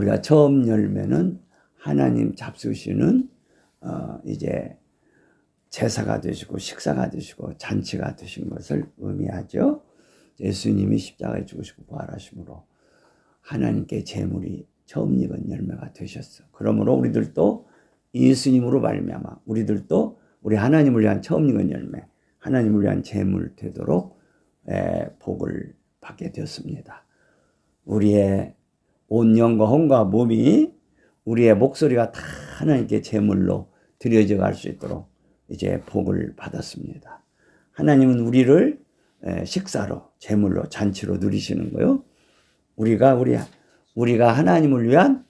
우리가 처음 열매는 하나님 잡수시는 이제 제사가 되시고 식사가 되시고 잔치가 되신 것을 의미하죠. 예수님이 십자가에 죽으시고 부활하심으로 하나님께 제물이 처음 익은 열매가 되셨어. 그러므로 우리들도 예수님으로 말미암아 우리들도 우리 하나님을 위한 처음 익은 열매, 하나님을 위한 제물 되도록 복을 받게 되었습니다. 우리의 온 영과 혼과 몸이 우리의 목소리가 다 하나님께 제물로 드려져 갈 수 있도록 이제 복을 받았습니다. 하나님은 우리를 식사로, 제물로, 잔치로 누리시는 거요. 우리가 하나님을 위한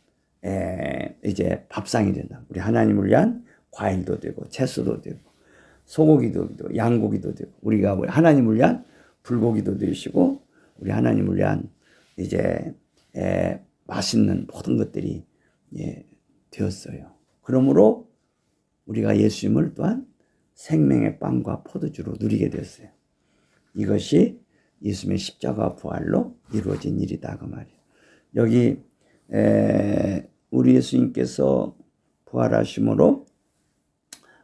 이제 밥상이 된다. 우리 하나님을 위한 과일도 되고 채소도 되고 소고기도 되고 양고기도 되고 우리가 하나님을 위한 불고기도 되시고 우리 하나님을 위한 이제 맛있는 모든 것들이 되었어요. 그러므로 우리가 예수님을 또한 생명의 빵과 포도주로 누리게 되었어요. 이것이 예수님의 십자가 부활로 이루어진 일이다 그 말이에요. 여기 우리 예수님께서 부활하심으로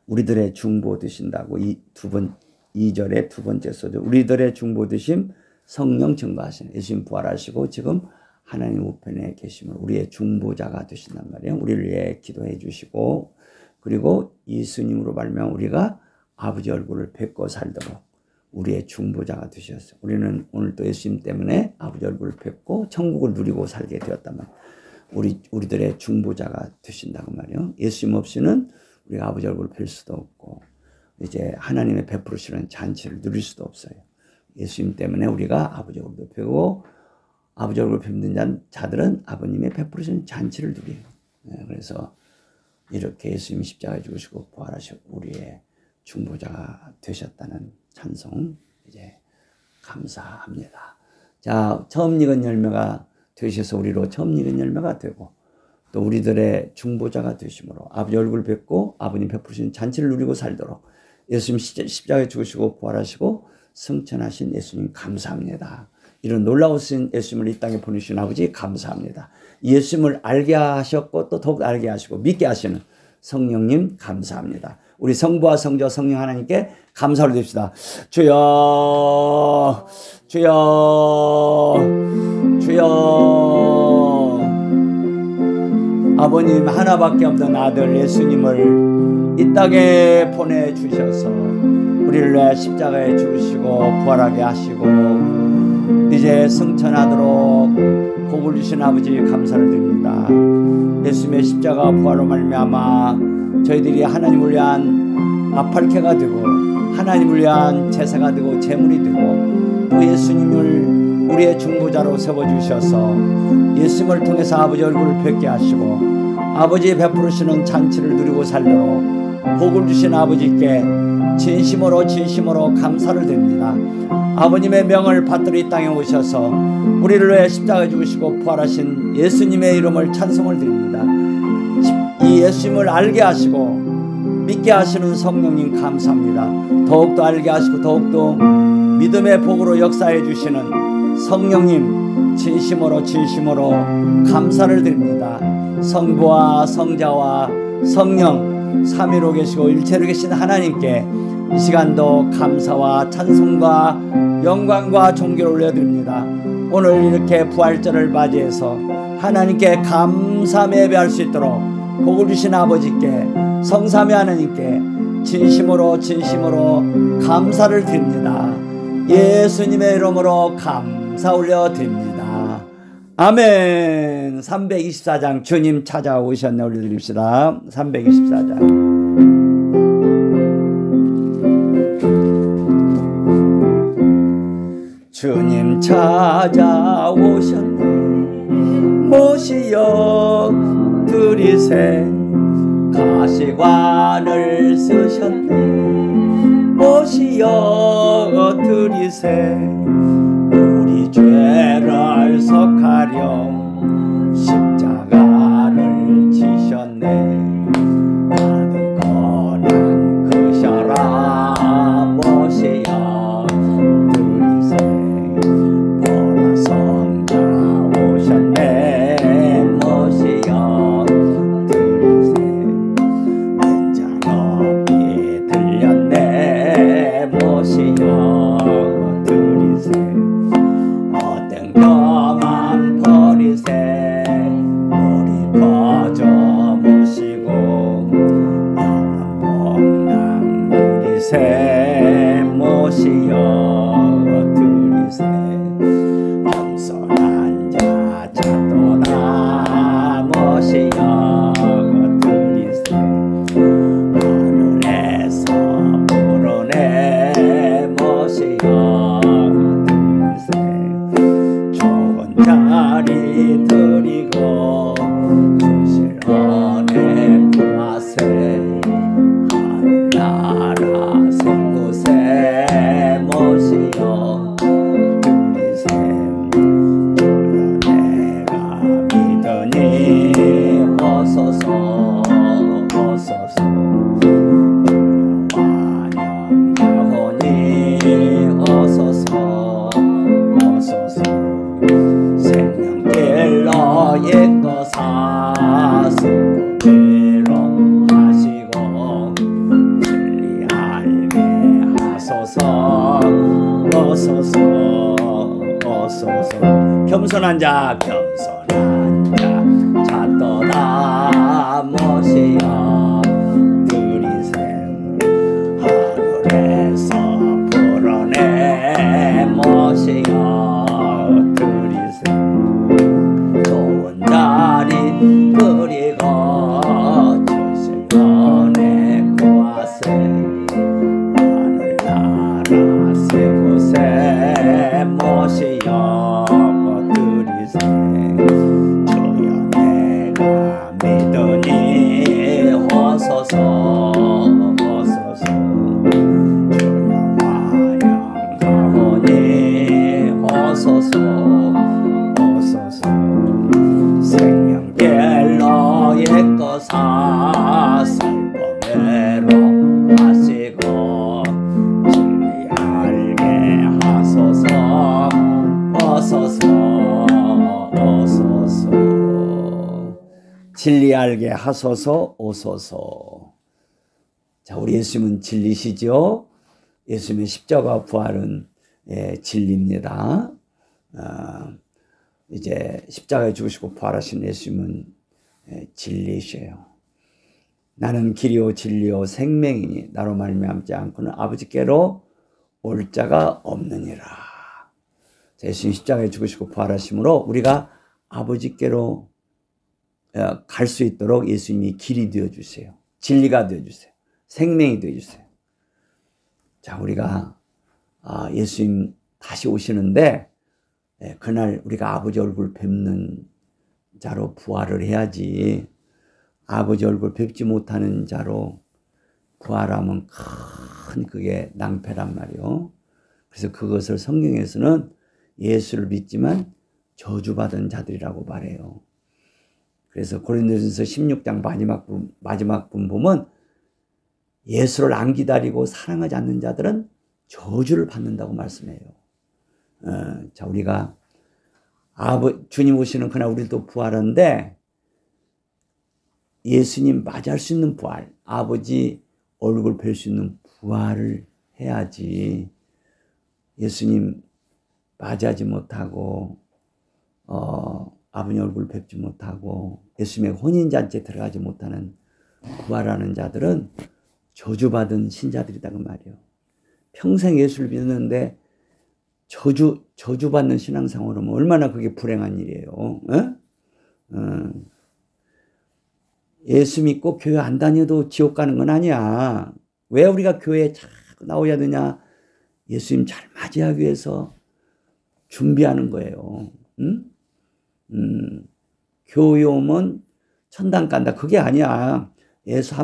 우리들의 중보 되신다고 2절의 두 번째 소절 우리들의 중보 되심 성령 증거하시는 예수님 부활하시고 지금 하나님 우편에 계심을 우리의 중보자가 되신단 말이에요. 우리를 위해 기도해 주시고 그리고 예수님으로 말미암아 우리가 아버지 얼굴을 뵙고 살도록 우리의 중보자가 되셨어요. 우리는 오늘 또 예수님 때문에 아버지 얼굴을 뵙고 천국을 누리고 살게 되었단 말이에요. 우리들의 중보자가 되신다고 말이에요. 예수님 없이는 우리가 아버지 얼굴을 뵐 수도 없고 이제 하나님의 베푸시는 잔치를 누릴 수도 없어요. 예수님 때문에 우리가 아버지 얼굴도 뵈고 아버지 얼굴을 뵙는 자들은 아버님의 베푸시는 잔치를 누려요. 그래서 이렇게 예수님이 십자가에 죽으시고 부활하시고 우리의 중보자가 되셨다는 찬송 이제 감사합니다. 자, 처음 익은 열매가 되셔서 우리로 처음 익은 열매가 되고 또 우리들의 중보자가 되심으로 아버지 얼굴을 뵙고 아버님 베푸시는 잔치를 누리고 살도록 예수님 십자가에 죽으시고 부활하시고 승천하신 예수님 감사합니다. 이런 놀라우신 예수님을 이 땅에 보내주신 아버지 감사합니다. 예수님을 알게 하셨고 또 더욱 알게 하시고 믿게 하시는 성령님 감사합니다. 우리 성부와 성자 성령 하나님께 감사를 드립시다. 주여 주여 주여 아버님 하나밖에 없는 아들 예수님을 이 땅에 보내주셔서 우리를 위해 십자가에 죽으시고 부활하게 하시고 이제 승천하도록 복을 주신 아버지 감사를 드립니다. 예수님의 십자가 부활로 말미암아 저희들이 하나님을 위한 나팔캐가 되고 하나님을 위한 제사가 되고 제물이 되고 또 예수님을 우리의 중보자로 세워주셔서 예수님을 통해서 아버지 얼굴을 뵙게 하시고 아버지의 베푸시는 잔치를 누리고 살도록 복을 주신 아버지께 진심으로 감사를 드립니다. 아버님의 명을 받들어 이 땅에 오셔서 우리를 위해 십자가에 죽으시고 부활하신 예수님의 이름을 찬송을 드립니다. 이 예수님을 알게 하시고 믿게 하시는 성령님 감사합니다. 더욱더 알게 하시고 더욱더 믿음의 복으로 역사해 주시는 성령님 진심으로 감사를 드립니다. 성부와 성자와 성령 삼위로 계시고 일체로 계신 하나님께 이 시간도 감사와 찬송과 영광과 존귀를 올려드립니다. 오늘 이렇게 부활절을 맞이해서 하나님께 감사함에 예배할 수 있도록 복을 주신 아버지께 성삼위 하나님께 진심으로 감사를 드립니다. 예수님의 이름으로 감사 올려드립니다. 아멘. 324장 주님 찾아오셨네 올려드립시다. 324장 주님 찾아오셨네 모시여 드리세 가시관을 쓰셨네 모시여 드리세 우리 죄를 속하렴 십자가를 지셨네 받은 고난 그셔라 모시여 드리세 보라 성자 오셨네 모시 들이세 모시여 들이세 겸손한 자 찾도다 모시여 들이세 하늘에서 불어내 모시여 들이세 좋은 자리 드리고 주실 은혜 구하세 하늘나라 생곳에 모시여 들이세 주여 내가 믿으니 오소서 오소서 주여 환영하오니 오소서 오소서 생명길로 이끌사 슬픔으로 하시고 진리 알게 하소서 오소서 오소서 겸손한 자 찾도다 모시여 들이세 하늘에서 불어내 모시여 들이세 좋은 자리 그리고 주실 은혜 구하세 하늘나라 새 곳에 모시여 들이세 주여 내가 믿으니 오소서 오소서 주여 환영하오니 오소서 오소서 생명길로 이끌사 슬픔으로 하시고 진리 알게 하소서 오소서 오소서 진리 알게 하소서 오소서. 자, 우리 예수님은 진리시죠. 예수님의 십자가 부활은 진리입니다. 이제 십자가에 죽으시고 부활하신 예수님은 진리시에요. 나는 길이요 진리요 생명이니 나로 말미암지 않고는 아버지께로 올 자가 없느니라. 자, 예수님 십자가에 죽으시고 부활하심으로 우리가 아버지께로 갈 수 있도록 예수님이 길이 되어주세요. 진리가 되어주세요. 생명이 되어주세요. 자, 우리가 예수님 다시 오시는데 그날 우리가 아버지 얼굴 뵙는 자로 부활을 해야지, 아버지 얼굴 뵙지 못하는 자로 부활하면 큰 그게 낭패란 말이요. 그래서 그것을 성경에서는 예수를 믿지만 저주받은 자들이라고 말해요. 그래서 고린도전서 16장 마지막 분 보면 예수를 안 기다리고 사랑하지 않는 자들은 저주를 받는다고 말씀해요. 자, 우리가 주님 오시는 그날 우리도 부활하는데 예수님 맞이할 수 있는 부활, 아버지 얼굴 뵐 수 있는 부활을 해야지, 예수님 맞이하지 못하고 아버지 얼굴 뵙지 못하고 예수님의 혼인잔치에 들어가지 못하는 부활하는 자들은 저주받은 신자들이다 그 말이에요. 평생 예수를 믿는데 저주받는 신앙생활을 하면 얼마나 그게 불행한 일이에요. 예수 믿고 교회 안 다녀도 지옥 가는 건 아니야. 왜 우리가 교회에 자꾸 나오야 되냐? 예수님 잘 맞이하기 위해서 준비하는 거예요. 교회 오면 천당 간다, 그게 아니야. 예수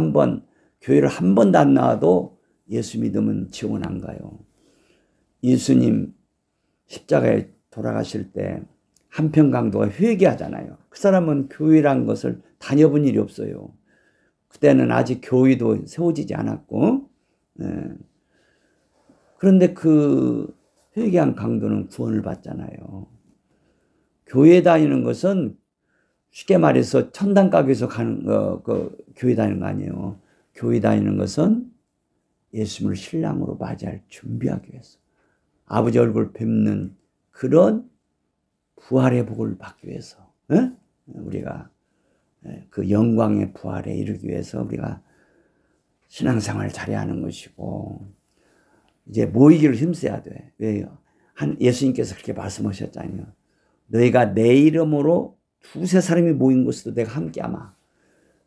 교회를 한 번도 안 나와도 예수 믿으면 지옥은 안 가요. 예수님 십자가에 돌아가실 때 한평강도가 회개하잖아요. 그 사람은 교회란 것을 다녀본 일이 없어요. 그때는 아직 교회도 세워지지 않았고, 그런데 그 회개한 강도는 구원을 받잖아요. 교회 다니는 것은 쉽게 말해서 천당 가기 위해서 가는 교회 다니는 거 아니에요. 교회 다니는 것은 예수님을 신랑으로 맞이할 준비하기 위해서, 아버지 얼굴 뵙는 그런 부활의 복을 받기 위해서, 우리가 그 영광의 부활에 이르기 위해서 우리가 신앙생활 잘해야 하는 것이고, 이제 모이기를 힘써야 돼. 왜요? 예수님께서 그렇게 말씀하셨잖아요. 너희가 내 이름으로 두세 사람이 모인 곳에도 내가 함께하마.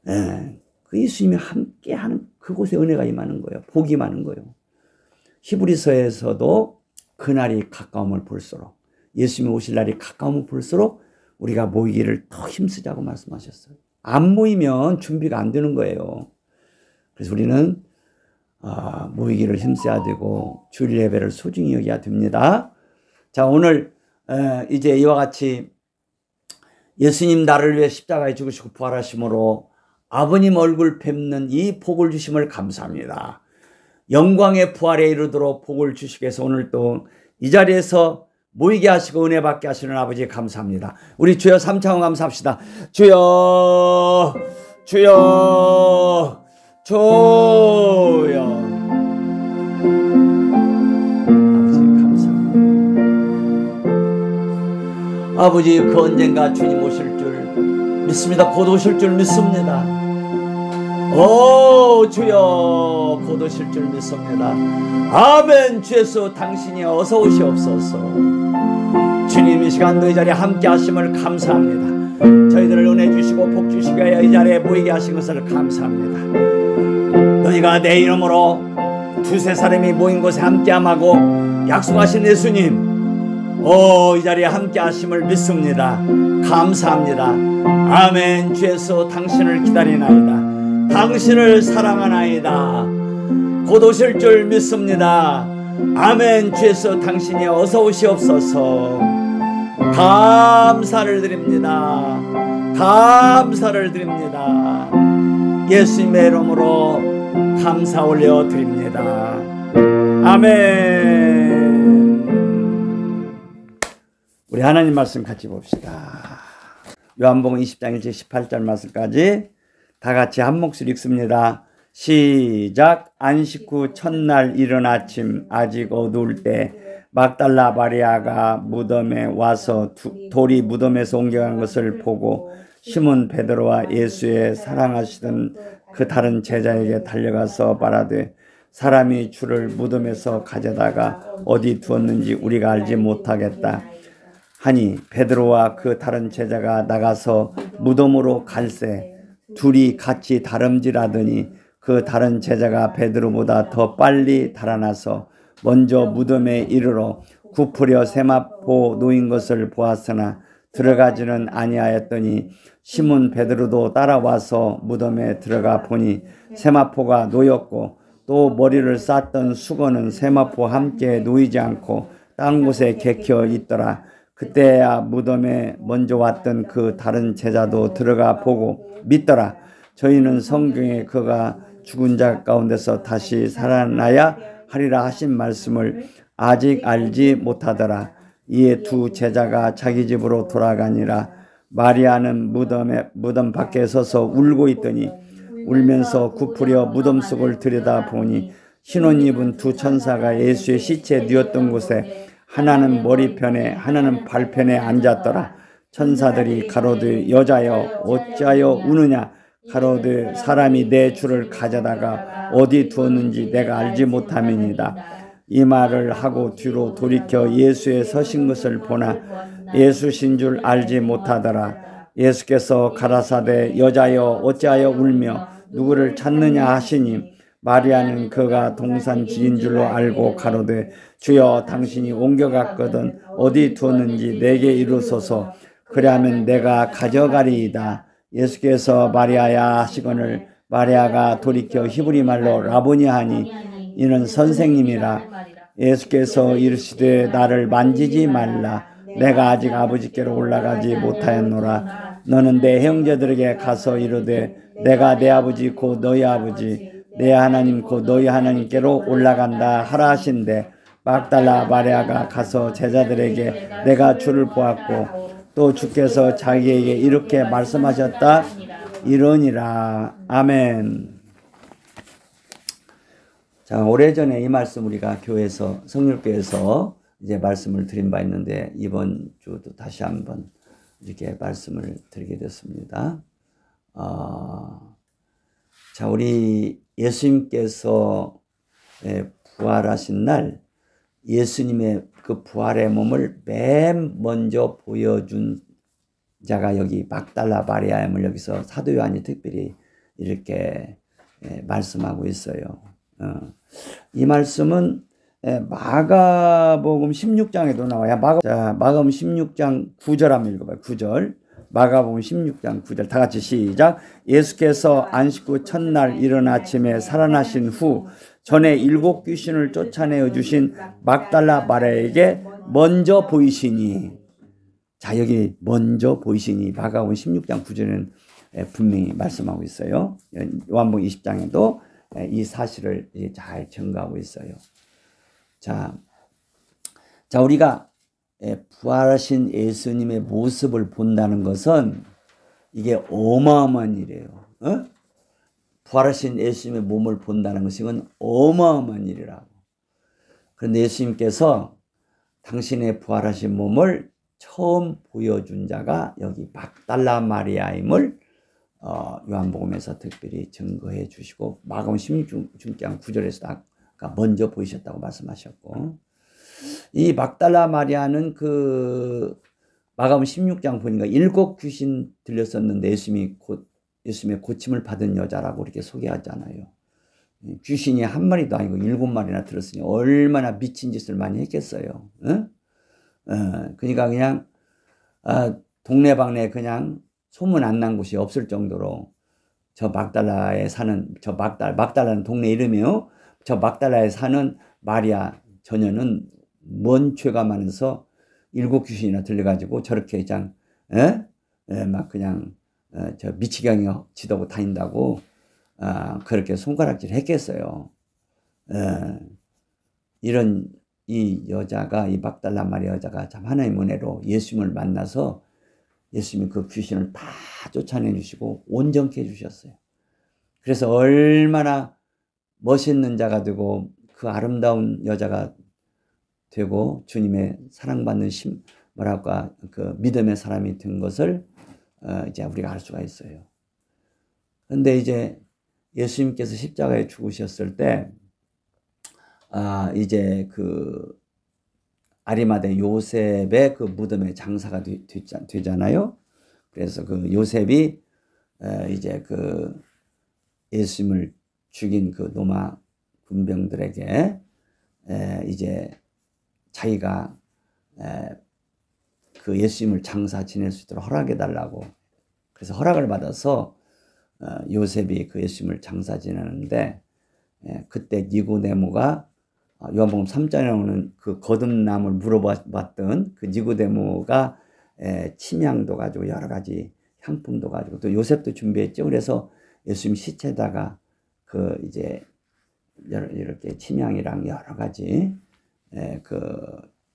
예, 그 예수님이 함께하는 그곳에 은혜가 임하는 거예요. 복이 임하는 거예요. 히브리서에서도 그날이 가까움을 볼수록, 예수님이 오실 날이 가까움을 볼수록 우리가 모이기를 더 힘쓰자고 말씀하셨어요. 안 모이면 준비가 안 되는 거예요. 그래서 우리는 모이기를 힘써야 되고 주일 예배를 소중히 여겨야 됩니다. 자, 오늘 이제 이와 같이 예수님 나를 위해 십자가에 죽으시고 부활하심으로 아버님 얼굴 뵙는 이 복을 주심을 감사합니다. 영광의 부활에 이르도록 복을 주시기 위해서 오늘 또 이 자리에서 모이게 하시고 은혜 받게 하시는 아버지 감사합니다. 우리 주여 3차원 감사합시다. 주여, 주여, 주여. 아버지 감사합니다. 아버지 그 언젠가 주님 오실 줄 믿습니다. 곧 오실 줄 믿습니다. 오 주여 곧 오실 줄 믿습니다. 아멘. 주 예수 당신이 어서 오시옵소서. 주님 이 시간도 이 자리에 함께 하심을 감사합니다. 저희들을 은혜 주시고 복 주시기 위하여 이 자리에 모이게 하신 것을 감사합니다. 너희가 내 이름으로 두세 사람이 모인 곳에 함께함하고 약속하신 예수님 이 자리에 함께 하심을 믿습니다. 감사합니다. 아멘. 주 예수 당신을 기다리나이다. 당신을 사랑하나이다. 곧 오실 줄 믿습니다. 아멘. 주 예수 당신이 어서 오시옵소서. 감사를 드립니다. 감사를 드립니다. 예수님의 이름으로 감사 올려 드립니다. 아멘. 우리 하나님 말씀 같이 봅시다. 요한복음 20장 1절 18절 말씀까지 다 같이 한 목소리 읽습니다. 시작. 안식 후 첫날 이른 아침 아직 어두울 때 막달라 마리아가 무덤에 와서 돌이 무덤에서 옮겨간 것을 보고 시몬 베드로와 예수의 사랑하시던 그 다른 제자에게 달려가서 말하되 사람이 주를 무덤에서 가져다가 어디 두었는지 우리가 알지 못하겠다 하니 베드로와 그 다른 제자가 나가서 무덤으로 갈새 둘이 같이 다름질하더니 그 다른 제자가 베드로보다 더 빨리 달아나서 먼저 무덤에 이르러 굽으려 세마포 놓인 것을 보았으나 들어가지는 아니하였더니 시몬 베드로도 따라와서 무덤에 들어가 보니 세마포가 놓였고 또 머리를 쌌던 수건은 세마포와 함께 놓이지 않고 딴 곳에 개켜 있더라. 그때야 무덤에 먼저 왔던 그 다른 제자도 들어가 보고 믿더라. 저희는 성경에 그가 죽은 자 가운데서 다시 살아나야 하리라 하신 말씀을 아직 알지 못하더라. 이에 두 제자가 자기 집으로 돌아가니라. 마리아는 무덤 밖에 서서 울고 있더니 울면서 굽으려 무덤 속을 들여다보니 흰옷 입은 두 천사가 예수의 시체에 누웠던 곳에 하나는 머리편에 하나는 발편에 앉았더라. 천사들이 가로되 여자여 어찌하여 우느냐. 가로되 사람이 내 주를 가져다가 어디 두었는지 내가 알지 못함이니이다. 이 말을 하고 뒤로 돌이켜 예수의 서신 것을 보나 예수신 줄 알지 못하더라. 예수께서 가라사대 여자여 어찌하여 울며 누구를 찾느냐 하시니 마리아는 그가 동산 지인 줄로 알고 가로되 주여 당신이 옮겨갔거든 어디 두었는지 내게 이루소서. 그리하면 내가 가져가리이다. 예수께서 마리아야 하시거늘 마리아가 돌이켜 히브리 말로 라보니 하니 이는 선생님이라. 예수께서 이르시되 나를 만지지 말라. 내가 아직 아버지께로 올라가지 못하였노라. 너는 내 형제들에게 가서 이르되 내가 내 아버지 곧 너희 아버지 내 하나님 곧 너희 하나님께로 올라간다 하라 하신대. 막달라 마리아가 가서 제자들에게 내가 주를 보았고 또 주께서 자기에게 이렇게 말씀하셨다 이러니라. 아멘. 자, 오래전에 이 말씀 우리가 교회에서 성률교회에서 이제 말씀을 드린 바 있는데 이번 주도 다시 한번 이렇게 말씀을 드리게 됐습니다. 자, 우리 예수님께서 부활하신 날 예수님의 그 부활의 몸을 맨 먼저 보여준 자가 여기 막달라 마리아임을 여기서 사도 요한이 특별히 이렇게 말씀하고 있어요. 이 말씀은 마가복음 16장에도 나와요. 마가복음 16장 9절 한번 읽어봐요. 9절. 마가복음 16장 9절 다 같이 시작. 예수께서 안식 후 첫날 이른 아침에 살아나신 후 전에 7 귀신을 쫓아내어 주신 막달라 마리아에게 먼저 보이시니. 자, 여기 먼저 보이시니 마가복음 16장 9절은 분명히 말씀하고 있어요. 요한복음 20장에도 이 사실을 잘 증거하고 있어요. 자, 우리가 부활하신 예수님의 모습을 본다는 것은 이게 어마어마한 일이에요. 부활하신 예수님의 몸을 본다는 것은 어마어마한 일이라고. 그런데 예수님께서 당신의 부활하신 몸을 처음 보여준 자가 여기 막달라 마리아임을 요한복음에서 특별히 증거해 주시고 마가복음 16장 9절에서 아까 먼저 보이셨다고 말씀하셨고, 이 막달라 마리아는 그 마가복음 16장 보니까 7 귀신 들렸었는데 예수님의 고침을 받은 여자라고 이렇게 소개하잖아요. 귀신이 한 마리도 아니고 7마리나 들었으니 얼마나 미친 짓을 많이 했겠어요. 그러니까 그냥 동네방네 그냥 소문 안 난 곳이 없을 정도로 저 막달라에 사는 막달라는 동네 이름이요. 저 막달라에 사는 마리아 처녀는 뭔 죄가 많아서 7 귀신이나 들려가지고 저렇게 그냥 막 그냥 저 미치광이 지도고 다닌다고 그렇게 손가락질 했겠어요. 이런 이 여자가, 이 막달라 마리아 여자가 참 하나님의 은혜로 예수님을 만나서 예수님이 그 귀신을 다 쫓아내 주시고 온전케 해주셨어요. 그래서 얼마나 멋있는 자가 되고 그 아름다운 여자가 되고 주님의 사랑받는 그 믿음의 사람이 된 것을 이제 우리가 알 수가 있어요. 그런데 이제 예수님께서 십자가에 죽으셨을 때 이제 그 아리마대 요셉의 그 무덤에 장사가 되잖아요. 그래서 그 요셉이 이제 그 예수님을 죽인 그 로마 군병들에게 이제 자기가 그 예수님을 장사 지낼 수 있도록 허락해 달라고, 그래서 허락을 받아서 요셉이 그 예수님을 장사 지내는데 그때 니고데모가 요한복음 3장에 나오는 그 거듭남을 물어봤던 그 니고데모가 침향도 가지고 여러 가지 향품도 가지고 또 요셉도 준비했죠. 그래서 예수님 시체에다가 그 이제 이렇게 침향이랑 여러 가지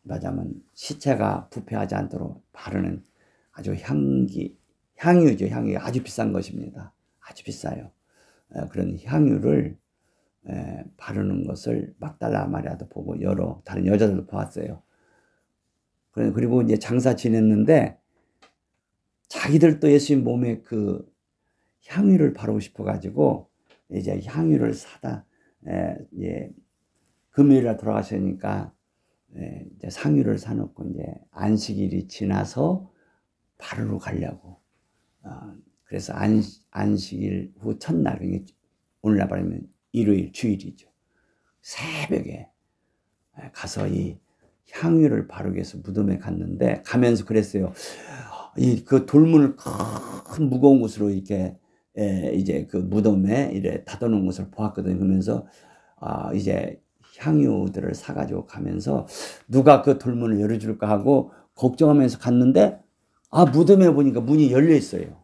말하자면 시체가 부패하지 않도록 바르는 아주 향유죠. 향유 아주 비싼 것입니다. 아주 비싸요. 그런 향유를 바르는 것을 막달라 마리아도 보고 여러 다른 여자들도 보았어요. 그리고 이제 장사 지냈는데 자기들도 예수님 몸에 그 향유를 바르고 싶어 가지고 이제 향유를 사다 금요일날 돌아가시니까 이제 상유를 사놓고 이제 안식일이 지나서 바르러 가려고. 그래서 안식일 후 첫날, 오늘날 말하면 일요일, 주일이죠. 새벽에 가서 이 향유를 바르기 위해서 무덤에 갔는데 가면서 그랬어요. 그 돌문을 큰 무거운 곳으로 이렇게 이제 그 무덤에 이래 닫아놓은 것을 보았거든요. 그러면서 이제 향유들을 사가지고 가면서 누가 그 돌문을 열어줄까 하고 걱정하면서 갔는데 무덤에 보니까 문이 열려 있어요.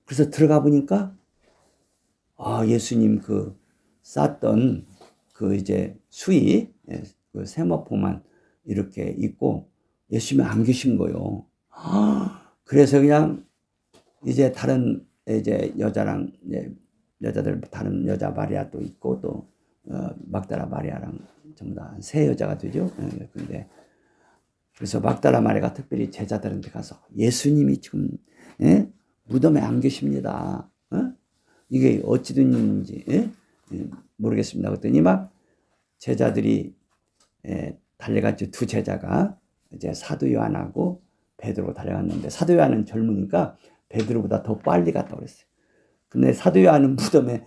그래서 들어가 보니까 예수님 그 쌌던 그 이제 수의 그 세마포만 이렇게 있고 예수님이 안 계신 거예요. 그래서 그냥 이제 다른 이제 여자랑 여자들 다른 여자 마리아도 있고 또 막달라 마리아랑 전부 다 세 여자가 되죠. 근데 그래서 막달라 마리아가 특별히 제자들한테 가서 예수님이 지금 무덤에 안 계십니다. 이게 어찌 된 일인지 모르겠습니다. 그랬더니 막 제자들이 달려갔죠. 두 제자가 이제 사도 요한하고 베드로 달려갔는데 사도 요한은 젊으니까 베드로보다 더 빨리 갔다고 그랬어요. 근데 사도 요한은 무덤에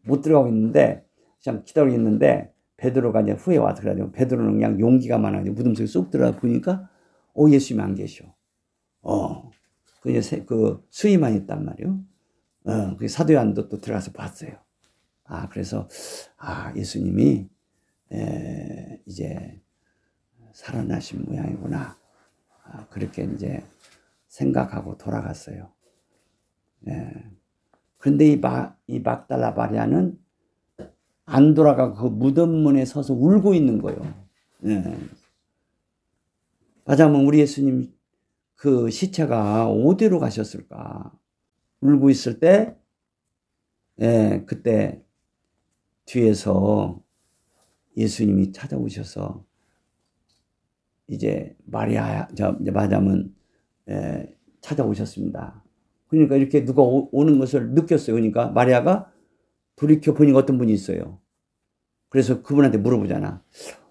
못 들어가고 있는데 그냥 기다리고 있는데 베드로가 이제 후에 와서 그래가지고 베드로는 그냥 용기가 많아가지고 무덤 속에 쏙 들어가 보니까 예수님이 안 계셔. 그 수위만 있단 말이요. 그 사도 요한도 또 들어가서 봤어요. 그래서 예수님이 이제 살아나신 모양이구나. 그렇게 이제 생각하고 돌아갔어요. 그런데 이 막달라 마리아는 안 돌아가고 그 무덤문에 서서 울고 있는 거예요. 맞아면 우리 예수님 그 시체가 어디로 가셨을까? 울고 있을 때, 그때 뒤에서 예수님이 찾아오셔서 이제 맞아면 찾아오셨습니다. 그러니까 이렇게 누가 오는 것을 느꼈어요. 그러니까 마리아가 돌이켜 보니까 어떤 분이 있어요. 그래서 그분한테 물어보잖아.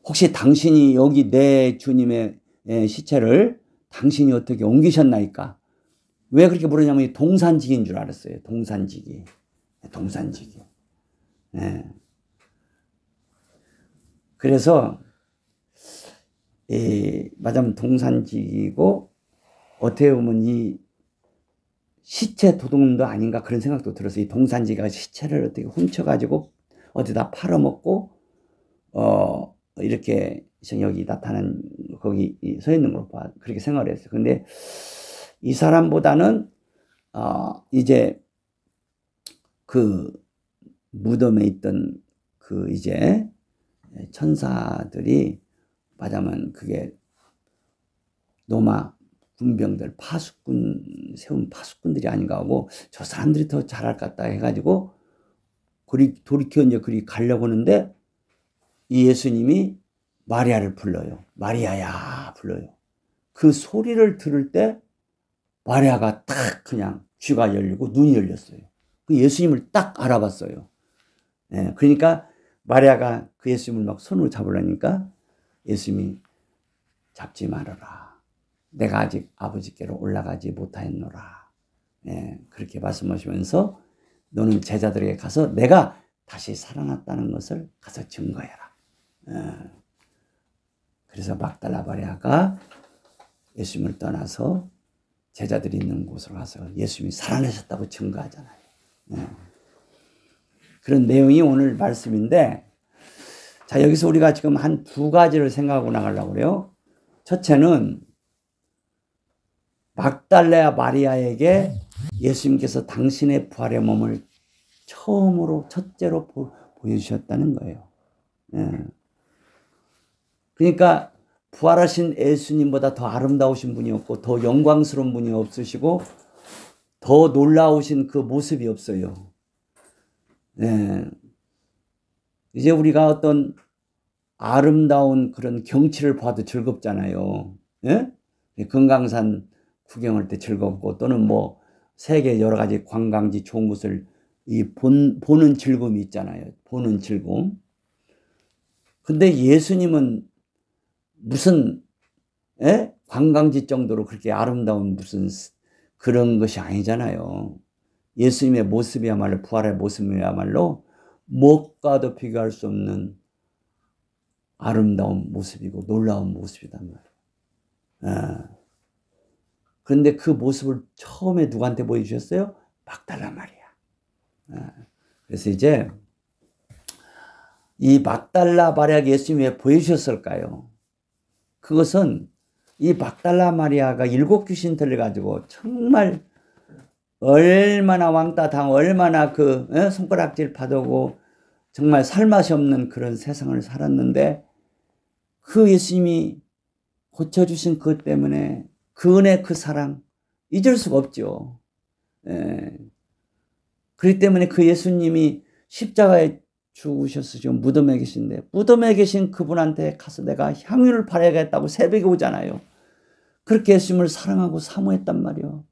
혹시 당신이 여기 내 주님의 시체를 당신이 어떻게 옮기셨나이까? 왜 그렇게 물으냐면 동산직인 줄 알았어요. 동산직이. 그래서 맞아면 동산직이고 어떻게 보면 이 시체 도둑놈도 아닌가 그런 생각도 들었어요. 이 동산지가 시체를 어떻게 훔쳐가지고 어디다 팔아먹고 이렇게 여기 나타난 거기 서 있는 걸 봐. 그렇게 생각을 했어요. 근데 이 사람보다는 이제 그 무덤에 있던 그 이제 천사들이 맞아면 그게 로마 군병들 세운 파수꾼들이 아닌가 하고 저 사람들이 더 잘할 것 같다 해가지고 돌이켜 이제 그리 가려고 하는데 이 예수님이 마리아를 불러요. 마리아야 불러요. 그 소리를 들을 때 마리아가 딱 그냥 귀가 열리고 눈이 열렸어요. 그 예수님을 딱 알아봤어요. 그러니까 마리아가 그 예수님을 막 손으로 잡으려니까 예수님이 잡지 말아라. 내가 아직 아버지께로 올라가지 못하였노라. 그렇게 말씀하시면서 너는 제자들에게 가서 내가 다시 살아났다는 것을 가서 증거해라. 그래서 막달라 마리아가 예수님을 떠나서 제자들이 있는 곳으로 가서 예수님이 살아나셨다고 증거하잖아요. 그런 내용이 오늘 말씀인데, 자, 여기서 우리가 지금 한 두 가지를 생각하고 나가려고 그래요. 첫째는 막달라 마리아에게 예수님께서 당신의 부활의 몸을 첫째로 보여주셨다는 거예요. 그러니까 부활하신 예수님보다 더 아름다우신 분이 없고 더 영광스러운 분이 없으시고 더 놀라우신 그 모습이 없어요. 이제 우리가 어떤 아름다운 그런 경치를 봐도 즐겁잖아요. 금강산 구경할 때 즐겁고 또는 뭐 세계 여러 가지 관광지 좋은 곳을 보는 즐거움이 있잖아요. 보는 즐거움. 근데 예수님은 무슨 관광지 정도로 그렇게 아름다운 무슨 그런 것이 아니잖아요. 예수님의 모습이야말로 부활의 모습이야말로 무엇과도 비교할 수 없는 아름다운 모습이고 놀라운 모습이단 말이에요. 그런데 그 모습을 처음에 누구한테 보여주셨어요? 막달라 마리아. 그래서 이제 이 막달라 마리아가 예수님이 왜 보여주셨을까요? 그것은 이 막달라 마리아가 7 귀신 들려가지고 정말 얼마나 왕따 당하고 얼마나 그 손가락질 받고 정말 살맛이 없는 그런 세상을 살았는데 그 예수님이 고쳐주신 그것 때문에 그 은혜 그 사랑 잊을 수가 없죠. 그렇기 때문에 그 예수님이 십자가에 죽으셔서 지금 무덤에 계신데 무덤에 계신 그분한테 가서 내가 향유를 바라야겠다고 새벽에 오잖아요. 그렇게 예수님을 사랑하고 사모했단 말이에요.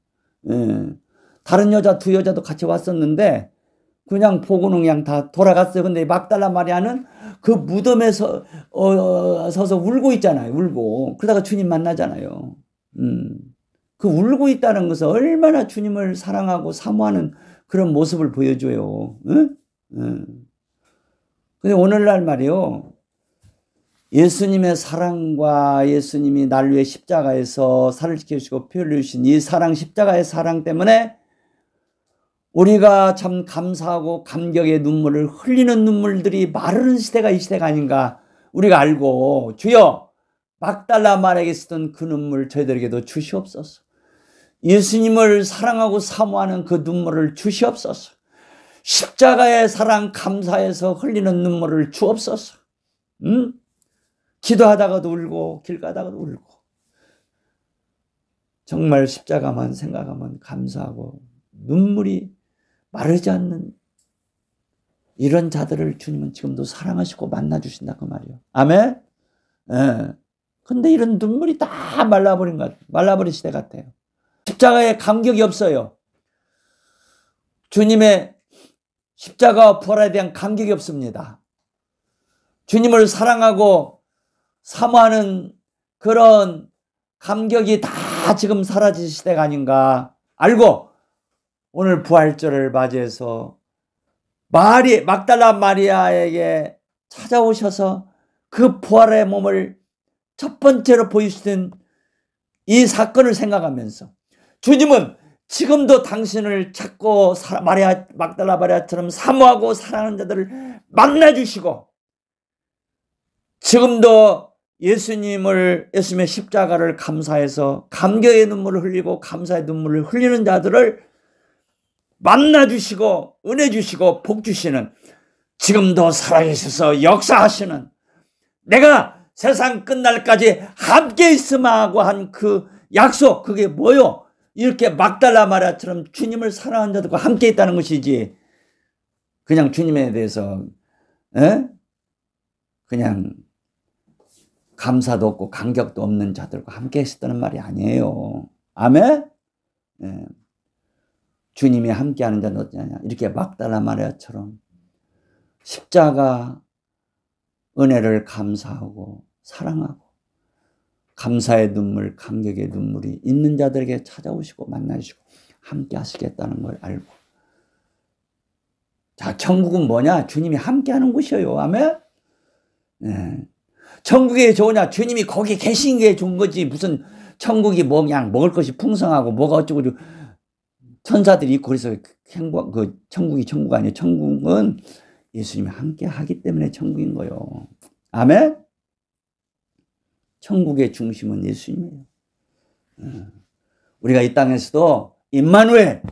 다른 여자 2 여자도 같이 왔었는데 그냥 보고는 그냥 다 돌아갔어요. 근데 막달라 마리아는 그 무덤에 서서 울고 있잖아요. 울고. 그러다가 주님 만나잖아요. 그 울고 있다는 것은 얼마나 주님을 사랑하고 사모하는 그런 모습을 보여줘요. 응? 근데 오늘날 말이요. 예수님의 사랑과 예수님이 날 위해 십자가에서 살을 지켜주시고 피 흘리신 이 사랑, 십자가의 사랑 때문에 우리가 참 감사하고 감격의 눈물을 흘리는 눈물들이 마르는 시대가 이 시대가 아닌가 우리가 알고 주여 막달라 마리아에게 쓰던 그 눈물 저희들에게도 주시옵소서. 예수님을 사랑하고 사모하는 그 눈물을 주시옵소서. 십자가의 사랑 감사해서 흘리는 눈물을 주옵소서. 기도하다가도 울고 길 가다가도 울고 정말 십자가만 생각하면 감사하고 눈물이 마르지 않는 이런 자들을 주님은 지금도 사랑하시고 만나주신다 그 말이에요. 아멘? 예. 근데 이런 눈물이 다 말라버린 것 같아요. 말라버린 시대 같아요. 십자가에 감격이 없어요. 주님의 십자가와 부활에 대한 감격이 없습니다. 주님을 사랑하고 사모하는 그런 감격이 다 지금 사라진 시대가 아닌가 알고 오늘 부활절을 맞이해서 막달라 마리아에게 찾아오셔서 그 부활의 몸을 첫 번째로 보여주신 이 사건을 생각하면서 주님은 지금도 당신을 찾고 막달라 마리아처럼 사모하고 사랑하는 자들을 만나주시고 지금도 예수님의 십자가를 감사해서 감격의 눈물을 흘리고 감사의 눈물을 흘리는 자들을 만나주시고 은혜 주시고 복 주시는 지금도 살아계셔서 역사하시는 내가 세상 끝날까지 함께 있음하고 한 그 약속 그게 뭐요? 이렇게 막달라 마리아처럼 주님을 사랑하는 자들과 함께 있다는 것이지 그냥 주님에 대해서 그냥 감사도 없고 감격도 없는 자들과 함께 있었다는 말이 아니에요. 아멘? 네. 주님이 함께하는 자는 어떠냐 이렇게 막달라 마리아처럼 십자가 은혜를 감사하고 사랑하고 감사의 눈물 감격의 눈물이 있는 자들에게 찾아오시고 만나주시고 함께 하시겠다는 걸 알고 자 천국은 뭐냐 주님이 함께하는 곳이에요. 아멘? 네. 천국이 좋으냐 주님이 거기 계신 게 좋은 거지 무슨 천국이 뭐 그냥 먹을 것이 풍성하고 뭐가 어쩌고 천사들이 있고 그래서 천국이 천국 아니에요. 천국은 예수님이 함께 하기 때문에 천국인 거예요. 아멘? 천국의 중심은 예수님이에요. 우리가 이 땅에서도 임마누엘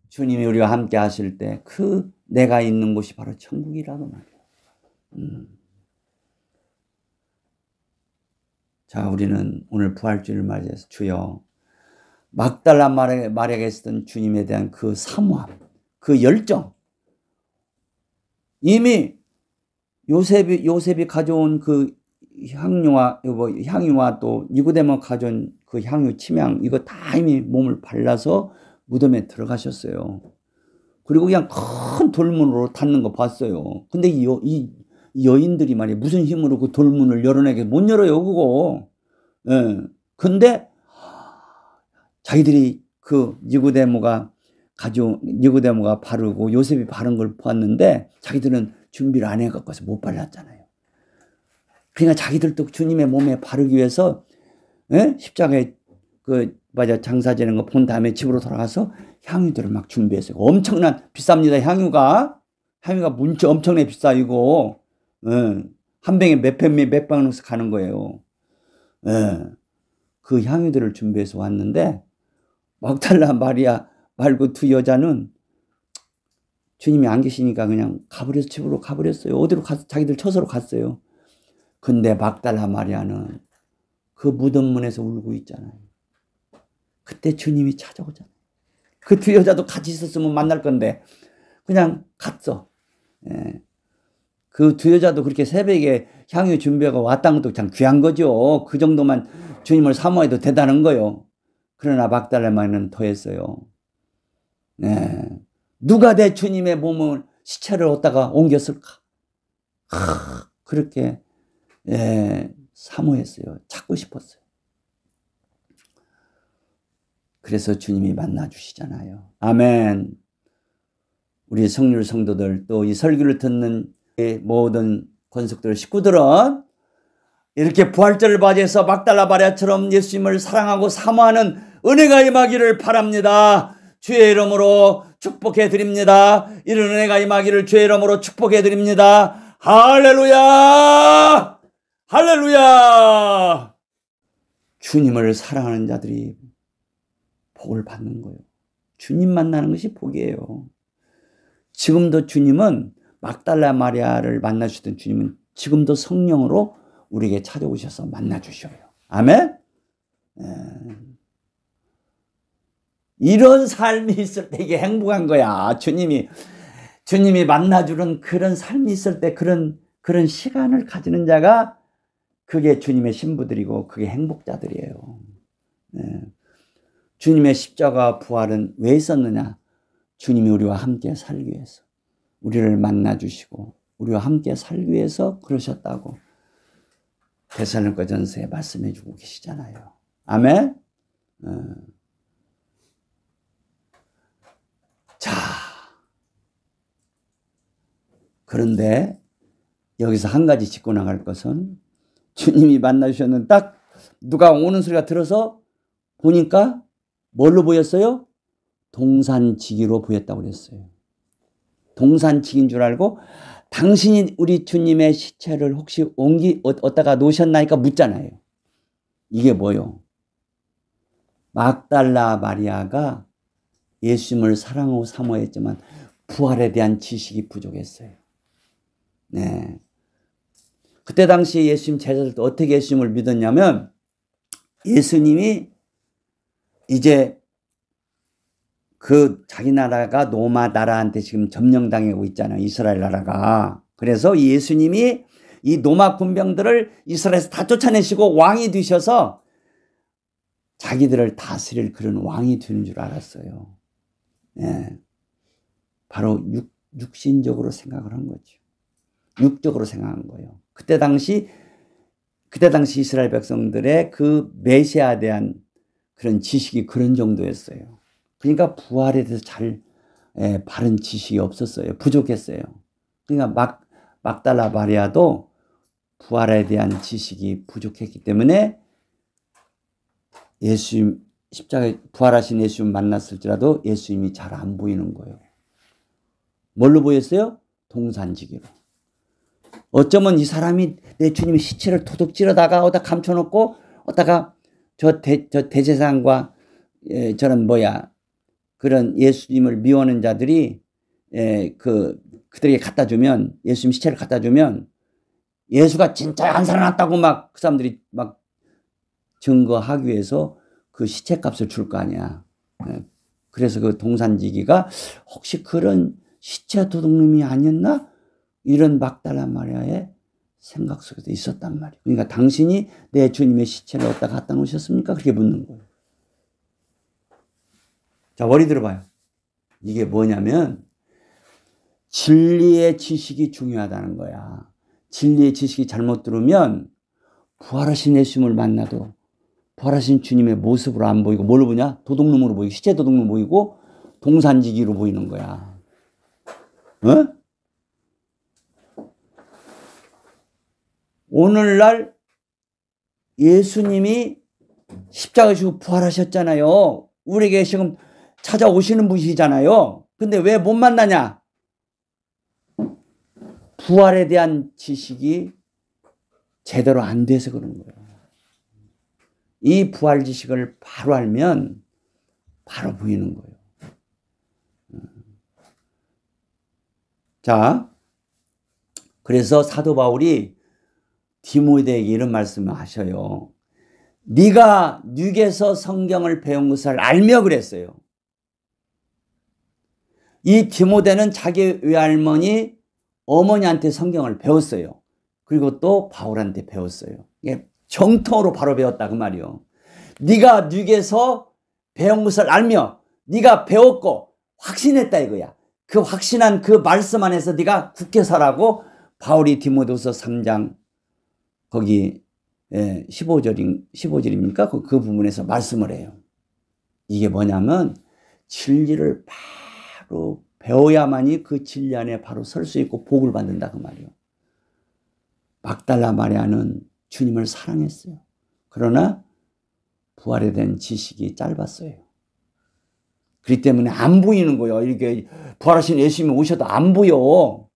주님이 우리와 함께 하실 때 그 내가 있는 곳이 바로 천국이라고 말이에요. 자 우리는 오늘 부활주일을 맞이해서 주여 막달라 마리아에게 쓰던 주님에 대한 그 사모함 그 열정 이미 요셉이 가져온 그 향유와 또 니고데모가 가져온 그 향유 침향 이거 다 이미 몸을 발라서 무덤에 들어가셨어요. 그리고 그냥 큰 돌문으로 닫는 거 봤어요. 근데 이 여인들이 말이야 무슨 힘으로 그 돌문을 열어내게 못 열어요 그거. 예. 근데 자기들이 그 니고데모가 바르고 요셉이 바른 걸 보았는데 자기들은 준비를 안 해갖고서 못 발랐잖아요. 그러니까 자기들도 주님의 몸에 바르기 위해서 십자가에 장사 지는 거 본 다음에 집으로 돌아가서 향유들을 막 준비했어요. 엄청난 비쌉니다. 향유가 문자 엄청나게 비싸 이거. 한 병에 몇 방씩 가는 거예요. 그 향유들을 준비해서 왔는데 막달라 마리아 말고 두 여자는 주님이 안 계시니까 그냥 집으로 가버렸어요. 어디로 자기들 처소로 갔어요. 근데 막달라 마리아는 그 무덤문에서 울고 있잖아요. 그때 주님이 찾아오잖아요. 그 두 여자도 같이 있었으면 만날 건데 그냥 갔어. 그 두 여자도 그렇게 새벽에 향유 준비하고 왔다는 것도 참 귀한 거죠. 그 정도만 주님을 사모해도 대단한 거요. 그러나 막달라 마리아는 더했어요. 누가 내 주님의 몸을 시체를 얻다가 옮겼을까? 그렇게 사모했어요. 찾고 싶었어요. 그래서 주님이 만나주시잖아요. 아멘. 우리 성률 성도들, 또 이 설교를 듣는 모든 권속들, 식구들은 이렇게 부활절을 맞이해서 막달라 마리아처럼 예수님을 사랑하고 사모하는 은혜가 임하기를 바랍니다. 주의 이름으로 축복해 드립니다. 이런 은혜가 임하기를 주의 이름으로 축복해 드립니다. 할렐루야! 할렐루야! 주님을 사랑하는 자들이 복을 받는 거예요. 주님 만나는 것이 복이에요. 지금도 주님은 막달라 마리아를 만나주셨던 주님은 지금도 성령으로 우리에게 찾아오셔서 만나주셔요. 아멘? 이런 삶이 있을 때 이게 행복한 거야. 주님이 만나주는 그런 삶이 있을 때 그런 시간을 가지는 자가 그게 주님의 신부들이고 그게 행복자들이에요. 주님의 십자가 부활은 왜 있었느냐? 주님이 우리와 함께 살기 위해서, 우리를 만나주시고 우리와 함께 살기 위해서 그러셨다고 데살로니가전서에 말씀해 주고 계시잖아요. 아멘? 자, 그런데 여기서 한 가지 짚고 나갈 것은 주님이 만나주셨는데 딱 누가 오는 소리가 들어서 보니까 뭘로 보였어요? 동산지기로 보였다고 그랬어요. 동산지기인 줄 알고 당신이 우리 주님의 시체를 혹시 어디다가 놓으셨나니까 묻잖아요. 이게 뭐요? 막달라 마리아가 예수님을 사랑하고 사모했지만 부활에 대한 지식이 부족했어요. 네. 그때 당시 예수님 제자들도 어떻게 예수님을 믿었냐면 예수님이 이제 그 자기 나라가 로마 나라한테 지금 점령당하고 있잖아요. 이스라엘 나라가. 그래서 예수님이 이 로마 군병들을 이스라엘에서 다 쫓아내시고 왕이 되셔서 자기들을 다스릴 그런 왕이 되는 줄 알았어요. 예. 바로 육신적으로 생각을 한 거죠. 육적으로 생각한 거예요. 그때 당시 이스라엘 백성들의 그 메시아에 대한 그런 지식이 그런 정도였어요. 그러니까 부활에 대해서 바른 지식이 없었어요. 부족했어요. 그러니까 막달라 마리아도 부활에 대한 지식이 부족했기 때문에 예수님 십자가에 부활하신 예수님 만났을지라도 예수님이 잘 안 보이는 거예요. 뭘로 보였어요? 동산지기로. 어쩌면 이 사람이 내 주님의 시체를 도둑질하다가 어디다 감춰놓고 어디다가 저 대제사장과 저런 그런 예수님을 미워하는 자들이 그들에게 갖다 주면, 예수님 시체를 갖다 주면 예수가 진짜 안 살아났다고 막 그 사람들이 막 증거하기 위해서 그 시체값을 줄 거 아니야. 그래서 그 동산지기가 혹시 그런 시체 도둑놈이 아니었나? 이런 막달라 마리아의 생각 속에도 있었단 말이에요. 그러니까 당신이 내 주님의 시체를 어디다 갖다 놓으셨습니까? 그렇게 묻는 거예요. 자, 머리 들어봐요. 이게 뭐냐면 진리의 지식이 중요하다는 거야. 진리의 지식이 잘못 들으면 부활하신 예수님을 만나도 부활하신 주님의 모습으로 안 보이고 뭘로 보냐? 도둑놈으로 보이고 시체 도둑놈으로 보이고 동산지기로 보이는 거야. 어? 오늘날 예수님이 십자가 지고 부활하셨잖아요. 우리에게 지금 찾아오시는 분이시잖아요. 근데 왜 못 만나냐? 부활에 대한 지식이 제대로 안 돼서 그런 거예요. 이 부활 지식을 바로 알면 바로 보이는 거예요. 자, 그래서 사도 바울이 디모데에게 이런 말씀을 하셔요. 네가 육에서 성경을 배운 것을 알며 그랬어요. 이 디모데는 자기 외할머니 어머니한테 성경을 배웠어요. 그리고 또 바울한테 배웠어요. 이게 정통으로 바로 배웠다 그 말이요. 네가 육에서 배운 것을 알며 네가 배웠고 확신했다 이거야. 그 확신한 그 말씀 안에서 네가 굳게 살라고 바울이 디모데후서 3장 거기 15절입니까? 그 부분에서 말씀을 해요. 이게 뭐냐면 진리를 바로 배워야만이 그 진리 안에 바로 설 수 있고 복을 받는다 그 말이에요. 막달라 마리아는 주님을 사랑했어요. 그러나 부활에 대한 지식이 짧았어요. 그렇기 때문에 안 보이는 거예요. 이렇게 부활하신 예수님이 오셔도 안 보여.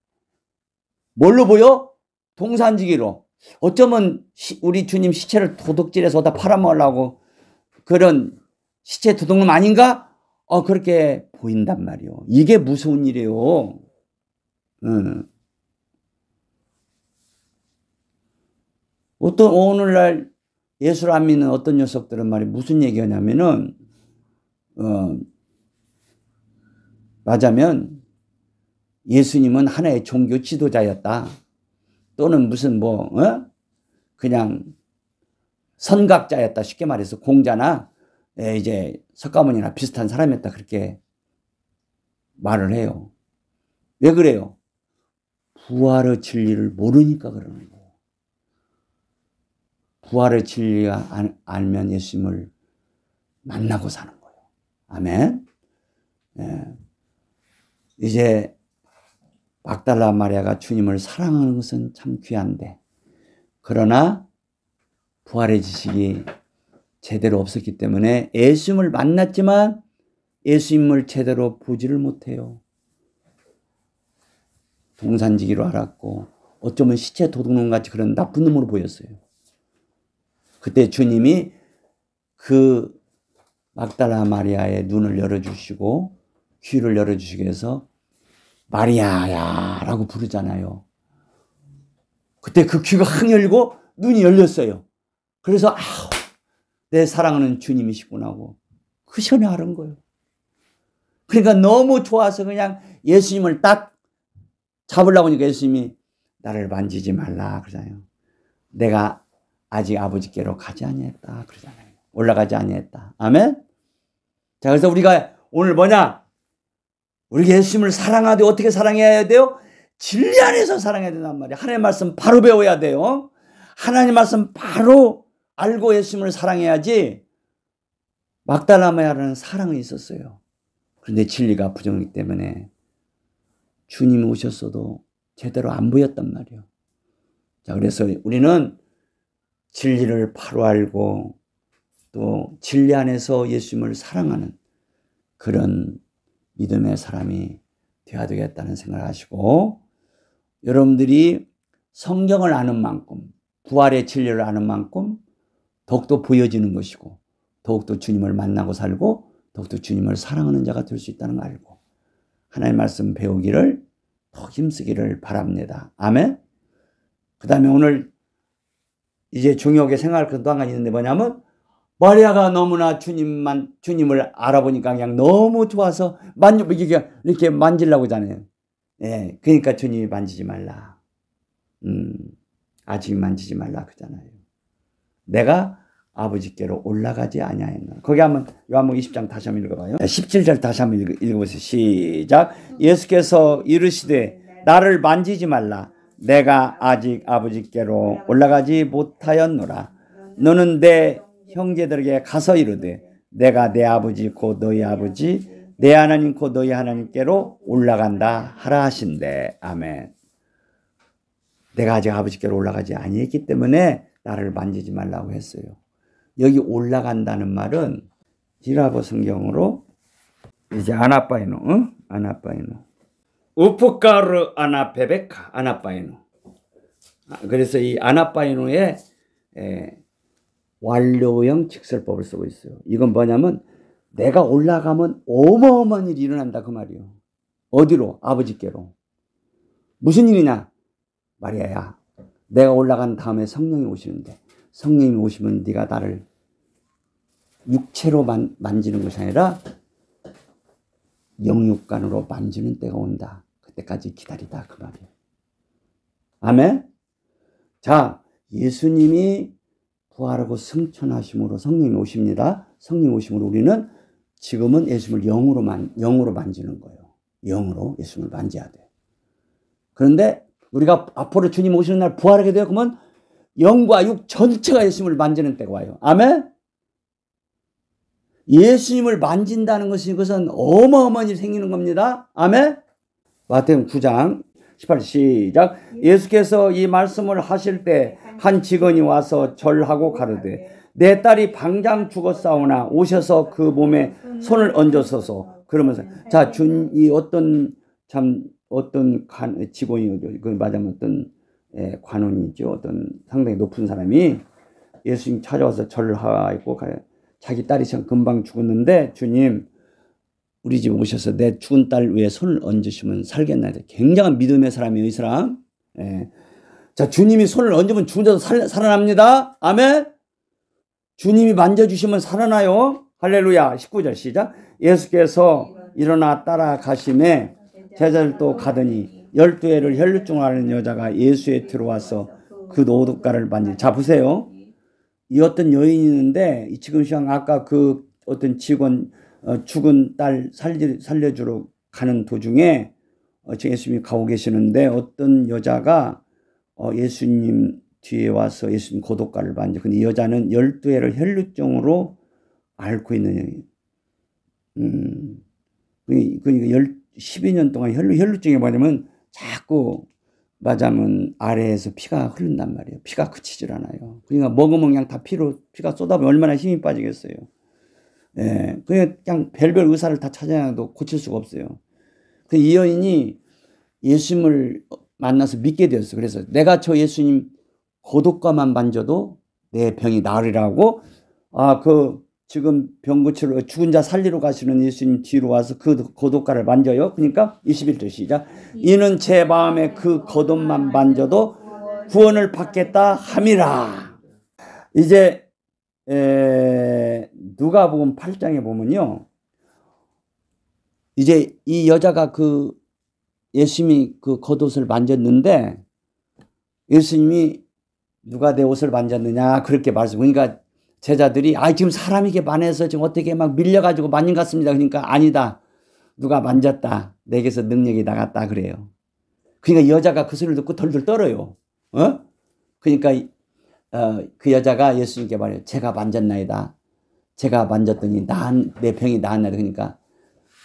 뭘로 보여? 동산지기로. 어쩌면 우리 주님 시체를 도둑질해서 어디다 팔아먹으려고 그런 시체 도둑놈 아닌가? 그렇게 보인단 말이에요. 이게 무서운 일이에요. 오늘날 예수를 안 믿는 어떤 녀석들은 말이 무슨 얘기하냐면은, 맞으면 예수님은 하나의 종교 지도자였다. 또는 무슨 그냥 선각자였다. 쉽게 말해서 공자나 이제 석가모니나 비슷한 사람이었다. 그렇게 말을 해요. 왜 그래요? 부활의 진리를 모르니까 그러는 거예요. 부활의 진리가 알면 예수님을 만나고 사는 거예요. 아멘. 이제 막달라 마리아가 주님을 사랑하는 것은 참 귀한데, 그러나 부활의 지식이 제대로 없었기 때문에 예수님을 만났지만 예수님을 제대로 보지를 못해요. 동산지기로 알았고 어쩌면 시체 도둑놈같이 그런 나쁜 놈으로 보였어요. 그때 주님이 그 막달라 마리아의 눈을 열어주시고 귀를 열어주시기 위해서 마리아야 라고 부르잖아요. 그때 그 귀가 확 열고 눈이 열렸어요. 그래서 내 사랑하는 주님이시구나 하고 그 시간에 알은 거예요. 그러니까 너무 좋아서 그냥 예수님을 딱 잡으려고 하니까 예수님이 나를 만지지 말라 그러잖아요. 내가 아직 아버지께로 가지 아니했다 그러잖아요. 올라가지 아니했다. 아멘. 자, 그래서 우리가 오늘 뭐냐? 우리가 예수님을 사랑하되 어떻게 사랑해야 돼요? 진리 안에서 사랑해야 된단 말이에요. 하나님의 말씀 바로 배워야 돼요. 하나님 말씀 바로 알고 예수님을 사랑해야지. 막달라 마리아라는 사랑이 있었어요. 그런데 진리가 부정이기 때문에 주님이 오셨어도 제대로 안 보였단 말이에요. 자, 그래서 우리는 진리를 바로 알고 또 진리 안에서 예수님을 사랑하는 그런 믿음의 사람이 되어야 되겠다는 생각을 하시고, 여러분들이 성경을 아는 만큼 부활의 진리를 아는 만큼 더욱더 보여지는 것이고 더욱더 주님을 만나고 살고 더욱더 주님을 사랑하는 자가 될 수 있다는 걸 알고 하나님의 말씀 배우기를 더 힘쓰기를 바랍니다. 아멘. 그 다음에 오늘 이제 중요하게 생각할 것도 한 가지 있는데 뭐냐면 마리아가 너무나 주님을 알아보니까 그냥 너무 좋아서 이렇게 만지려고 하잖아요. 예, 그러니까 주님이 만지지 말라. 아직 만지지 말라 그러잖아요. 내가 아버지께로 올라가지 아니하였나. 거기 한번 요한복음 20장 다시 한번 읽어봐요. 17절 다시 한번 읽어보세요. 시작. 예수께서 이르시되 나를 만지지 말라. 내가 아직 아버지께로 올라가지 못하였노라. 너는 내 형제들에게 가서 이르되 내가 내 아버지 곧 너희 아버지 내 하나님 곧 너희 하나님께로 올라간다 하라 하신대. 아멘. 내가 아직 아버지께로 올라가지 아니했기 때문에 나를 만지지 말라고 했어요. 여기 올라간다는 말은 히라보 성경으로 이제 아나파이노, 아나파이노, 우프카르 아나페베카, 아나파이노. 그래서 이 아나파이노의 완료형 직설법을 쓰고 있어요. 이건 뭐냐면 내가 올라가면 어마어마한 일이 일어난다 그 말이에요. 어디로? 아버지께로. 무슨 일이냐? 마리아야, 내가 올라간 다음에 성령이 오시는데 성령이 오시면 네가 나를 육체로 만지는 것이 아니라 영육간으로 만지는 때가 온다. 그때까지 기다리다 그 말이에요. 아멘. 자, 예수님이 부활하고 승천하심으로 성령이 오십니다. 성령이 오심으로 우리는 지금은 예수님을 영으로 만지는 거예요. 영으로 예수님을 만져야 돼. 그런데 우리가 앞으로 주님 오시는 날 부활하게 되어 그러면 영과 육 전체가 예수님을 만지는 때가 와요. 아멘? 예수님을 만진다는 것이 그것은 어마어마한 일이 생기는 겁니다. 아멘? 마태복음 9장 18절 시작. 예수께서 이 말씀을 하실 때 한 직원이 와서 절하고 가로되 내 딸이 방장 죽었사오나 오셔서 그 몸에 손을 얹어서서 그러면서 자, 이 어떤 직원이죠. 그 말하면 어떤 관원이죠. 어떤 상당히 높은 사람이 예수님 찾아와서 절을 하고 자기 딸이 참 금방 죽었는데 주님 우리 집 오셔서 내 죽은 딸 위에 손을 얹으시면 살겠나이다. 굉장한 믿음의 사람이에요, 이 사람. 자, 주님이 손을 얹으면 죽은 자도 살아납니다. 아멘. 주님이 만져주시면 살아나요. 할렐루야. 19절 시작. 예수께서 일어나 따라가심에 제자들도 가더니 12해를 혈루증을 앓는 여자가 예수에 들어와서 그 노독가를 만지. 자, 보세요. 이 어떤 여인이 있는데 지금 시간 아까 그 어떤 직원 죽은 딸 살려주러 가는 도중에 지금 예수님이 가고 계시는데 어떤 여자가 예수님 뒤에 와서 예수님 고독가를 만져. 근데 이 여자는 12해를 혈루증으로 앓고 있는 그러니까 12년 동안 혈루증이 뭐냐면 자꾸 맞으면 아래에서 피가 흐른단 말이에요. 피가 그치질 않아요. 그러니까 먹으면 그냥 다 피가 쏟아보면 얼마나 힘이 빠지겠어요. 그냥 별별 의사를 다 찾아내도 고칠 수가 없어요. 이 여인이 예수님을 만나서 믿게 되었어요. 그래서 내가 저 예수님 고독가만 만져도 내 병이 나으리라고 지금 병 고치러 죽은 자 살리러 가시는 예수님 뒤로 와서 그 고독가를 만져요. 그러니까 21절 시작. 이는 제 마음에 그 겉옷만 만져도 구원을 받겠다 함이라. 이제 누가복음 8장에 보면요. 이제 이 여자가 그 예수님이 그 겉옷을 만졌는데 예수님이 누가 내 옷을 만졌느냐 그렇게 말씀. 그러니까 제자들이 지금 사람이 이게 많아서 지금 어떻게 막 밀려가지고 만진 것 같습니다. 그러니까 아니다. 누가 만졌다. 내게서 능력이 나갔다 그래요. 그러니까 여자가 그 소리를 듣고 덜덜 떨어요. 그러니까 그 여자가 예수님께 말해요. 제가 만졌나이다. 제가 만졌더니 내 병이 나았나이다. 그러니까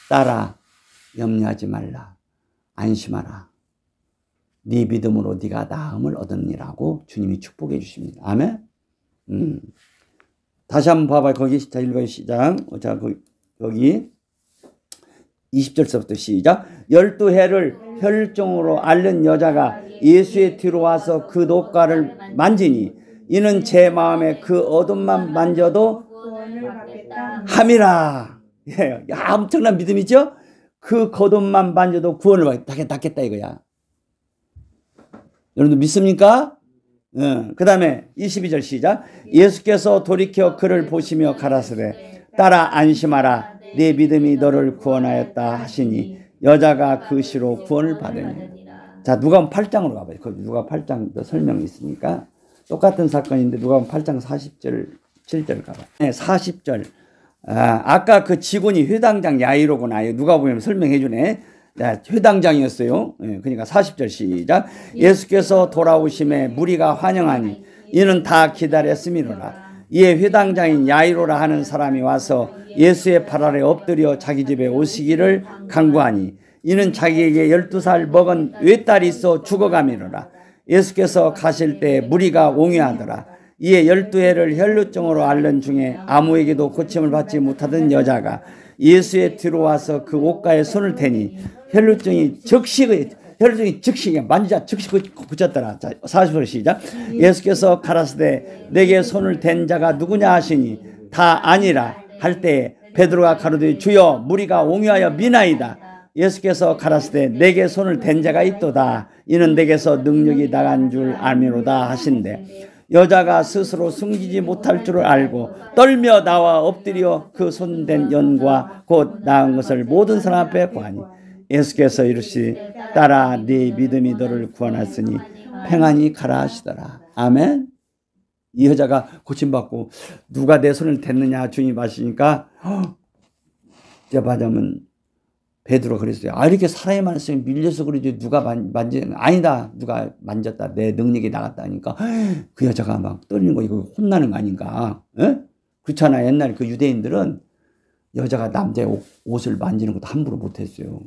딸아 염려하지 말라. 안심하라. 네 믿음으로 네가 나음을 얻으니라고 주님이 축복해 주십니다. 아멘. 다시 한번 봐봐요. 거기 자 읽어요. 시작. 자 거기 20절서부터 시작. 12해를 혈증으로 앓는 여자가 예수의 뒤로 와서 그 노가를 만지니 이는 제 마음에 그 어둠만 만져도 함이라. 엄청난 믿음이죠. 그 겉옷만 만져도 구원을 받겠다 이거야. 여러분들 믿습니까? 그 다음에 22절 시작. 예수께서 돌이켜 그를 보시며 가라사대 딸아 안심하라. 네 믿음이 너를 구원하였다 하시니 여자가 그 시로 구원을 받으니. 자, 누가복음 8장으로 가봐요. 거기 누가복음 8장 설명이 있으니까 똑같은 사건인데 누가복음 8장 40절 7절 가봐요. 40절. 아까 그 직원이 회당장 야이로구나. 누가 보면 설명해 주네. 회당장이었어요. 그러니까 40절 시작. 예수께서 돌아오심에 무리가 환영하니 이는 다 기다렸음이로라. 이에 회당장인 야이로라 하는 사람이 와서 예수의 발 아래 엎드려 자기 집에 오시기를 간구하니 이는 자기에게 12살 먹은 외딸이 있어 죽어가미로라. 예수께서 가실 때 무리가 옹유하더라. 이에 12해를 혈루증으로 앓는 중에 아무에게도 고침을 받지 못하던 여자가 예수에 들어와서 그 옷가에 손을 대니 혈루증이 즉시 만지자 즉시 굳혔더라. 자, 40절 시작. 예수께서 가라사대 내게 손을 댄 자가 누구냐 하시니 다 아니라 할 때에 베드로가 가로되 주여 무리가 옹유하여 미나이다. 예수께서 가라사대 내게 손을 댄 자가 있도다. 이는 내게서 능력이 나간 줄 알미로다 하신대. 여자가 스스로 숨기지 못할 줄을 알고 떨며 나와 엎드려 그 손댄 연과 곧 나은 것을 모든 사람 앞에 고하니 예수께서 이르시되 딸아 네 믿음이 너를 구원하였으니 평안히 가라 하시더라. 아멘. 이 여자가 고침받고 누가 내 손을 댔느냐 주님이 마시니까 제가 말하자면 베드로가 그랬어요. 이렇게 사람이 많았으면 밀려서 그러지 누가 아니다. 누가 만졌다. 내 능력이 나갔다니까. 그 여자가 막 떨리는 거 이거 혼나는 거 아닌가. 에? 그렇잖아. 옛날 그 유대인들은 여자가 남자의 옷을 만지는 것도 함부로 못했어요.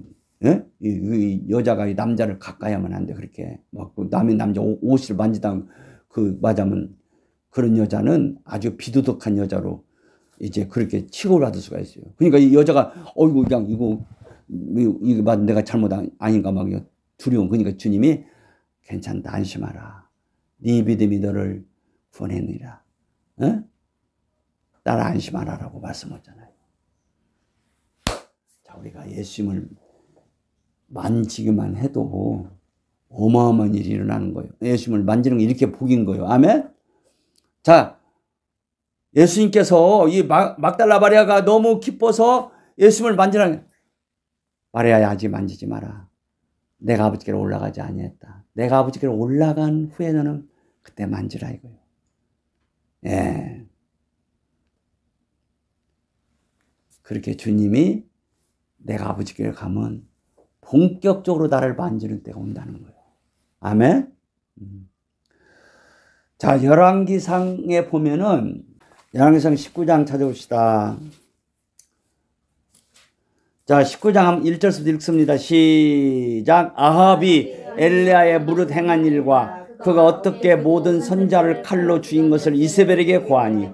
예? 이 여자가 이 남자를 가까이 하면 안 돼. 그렇게 막 남의 남자 옷을 만지다 맞으면 그런 여자는 아주 비도덕한 여자로 이제 그렇게 취급을 받을 수가 있어요. 그러니까 이 여자가 어이구 그냥 이거 내가 잘못 아닌가 막 두려운. 그러니까 주님이 괜찮다 안심하라. 네 믿음이 너를 구원했느니라. 어? 따라 안심하라라고 말씀하잖아요. 자, 우리가 예수님을 만지기만 해도 어마어마한 일이 일어나는 거예요. 예수님을 만지는 게 이렇게 복인 거예요. 아멘? 자, 예수님께서 이 막달라 마리아가 너무 기뻐서 예수님을 만지라는 마리아야 아직 만지지 마라. 내가 아버지께로 올라가지 아니했다. 내가 아버지께로 올라간 후에 너는 그때 만지라 이거예요. 예. 그렇게 주님이 내가 아버지께로 가면 본격적으로 나를 만지는 때가 온다는 거예요. 아멘? 자, 열왕기상에 보면은 열왕기상 19장 찾아봅시다. 자, 19장 1절부터 읽습니다. 시작. 아합이 엘리야의 무릇 행한 일과 그가 어떻게 모든 선자를 칼로 죽인 것을 이세벨에게 고하니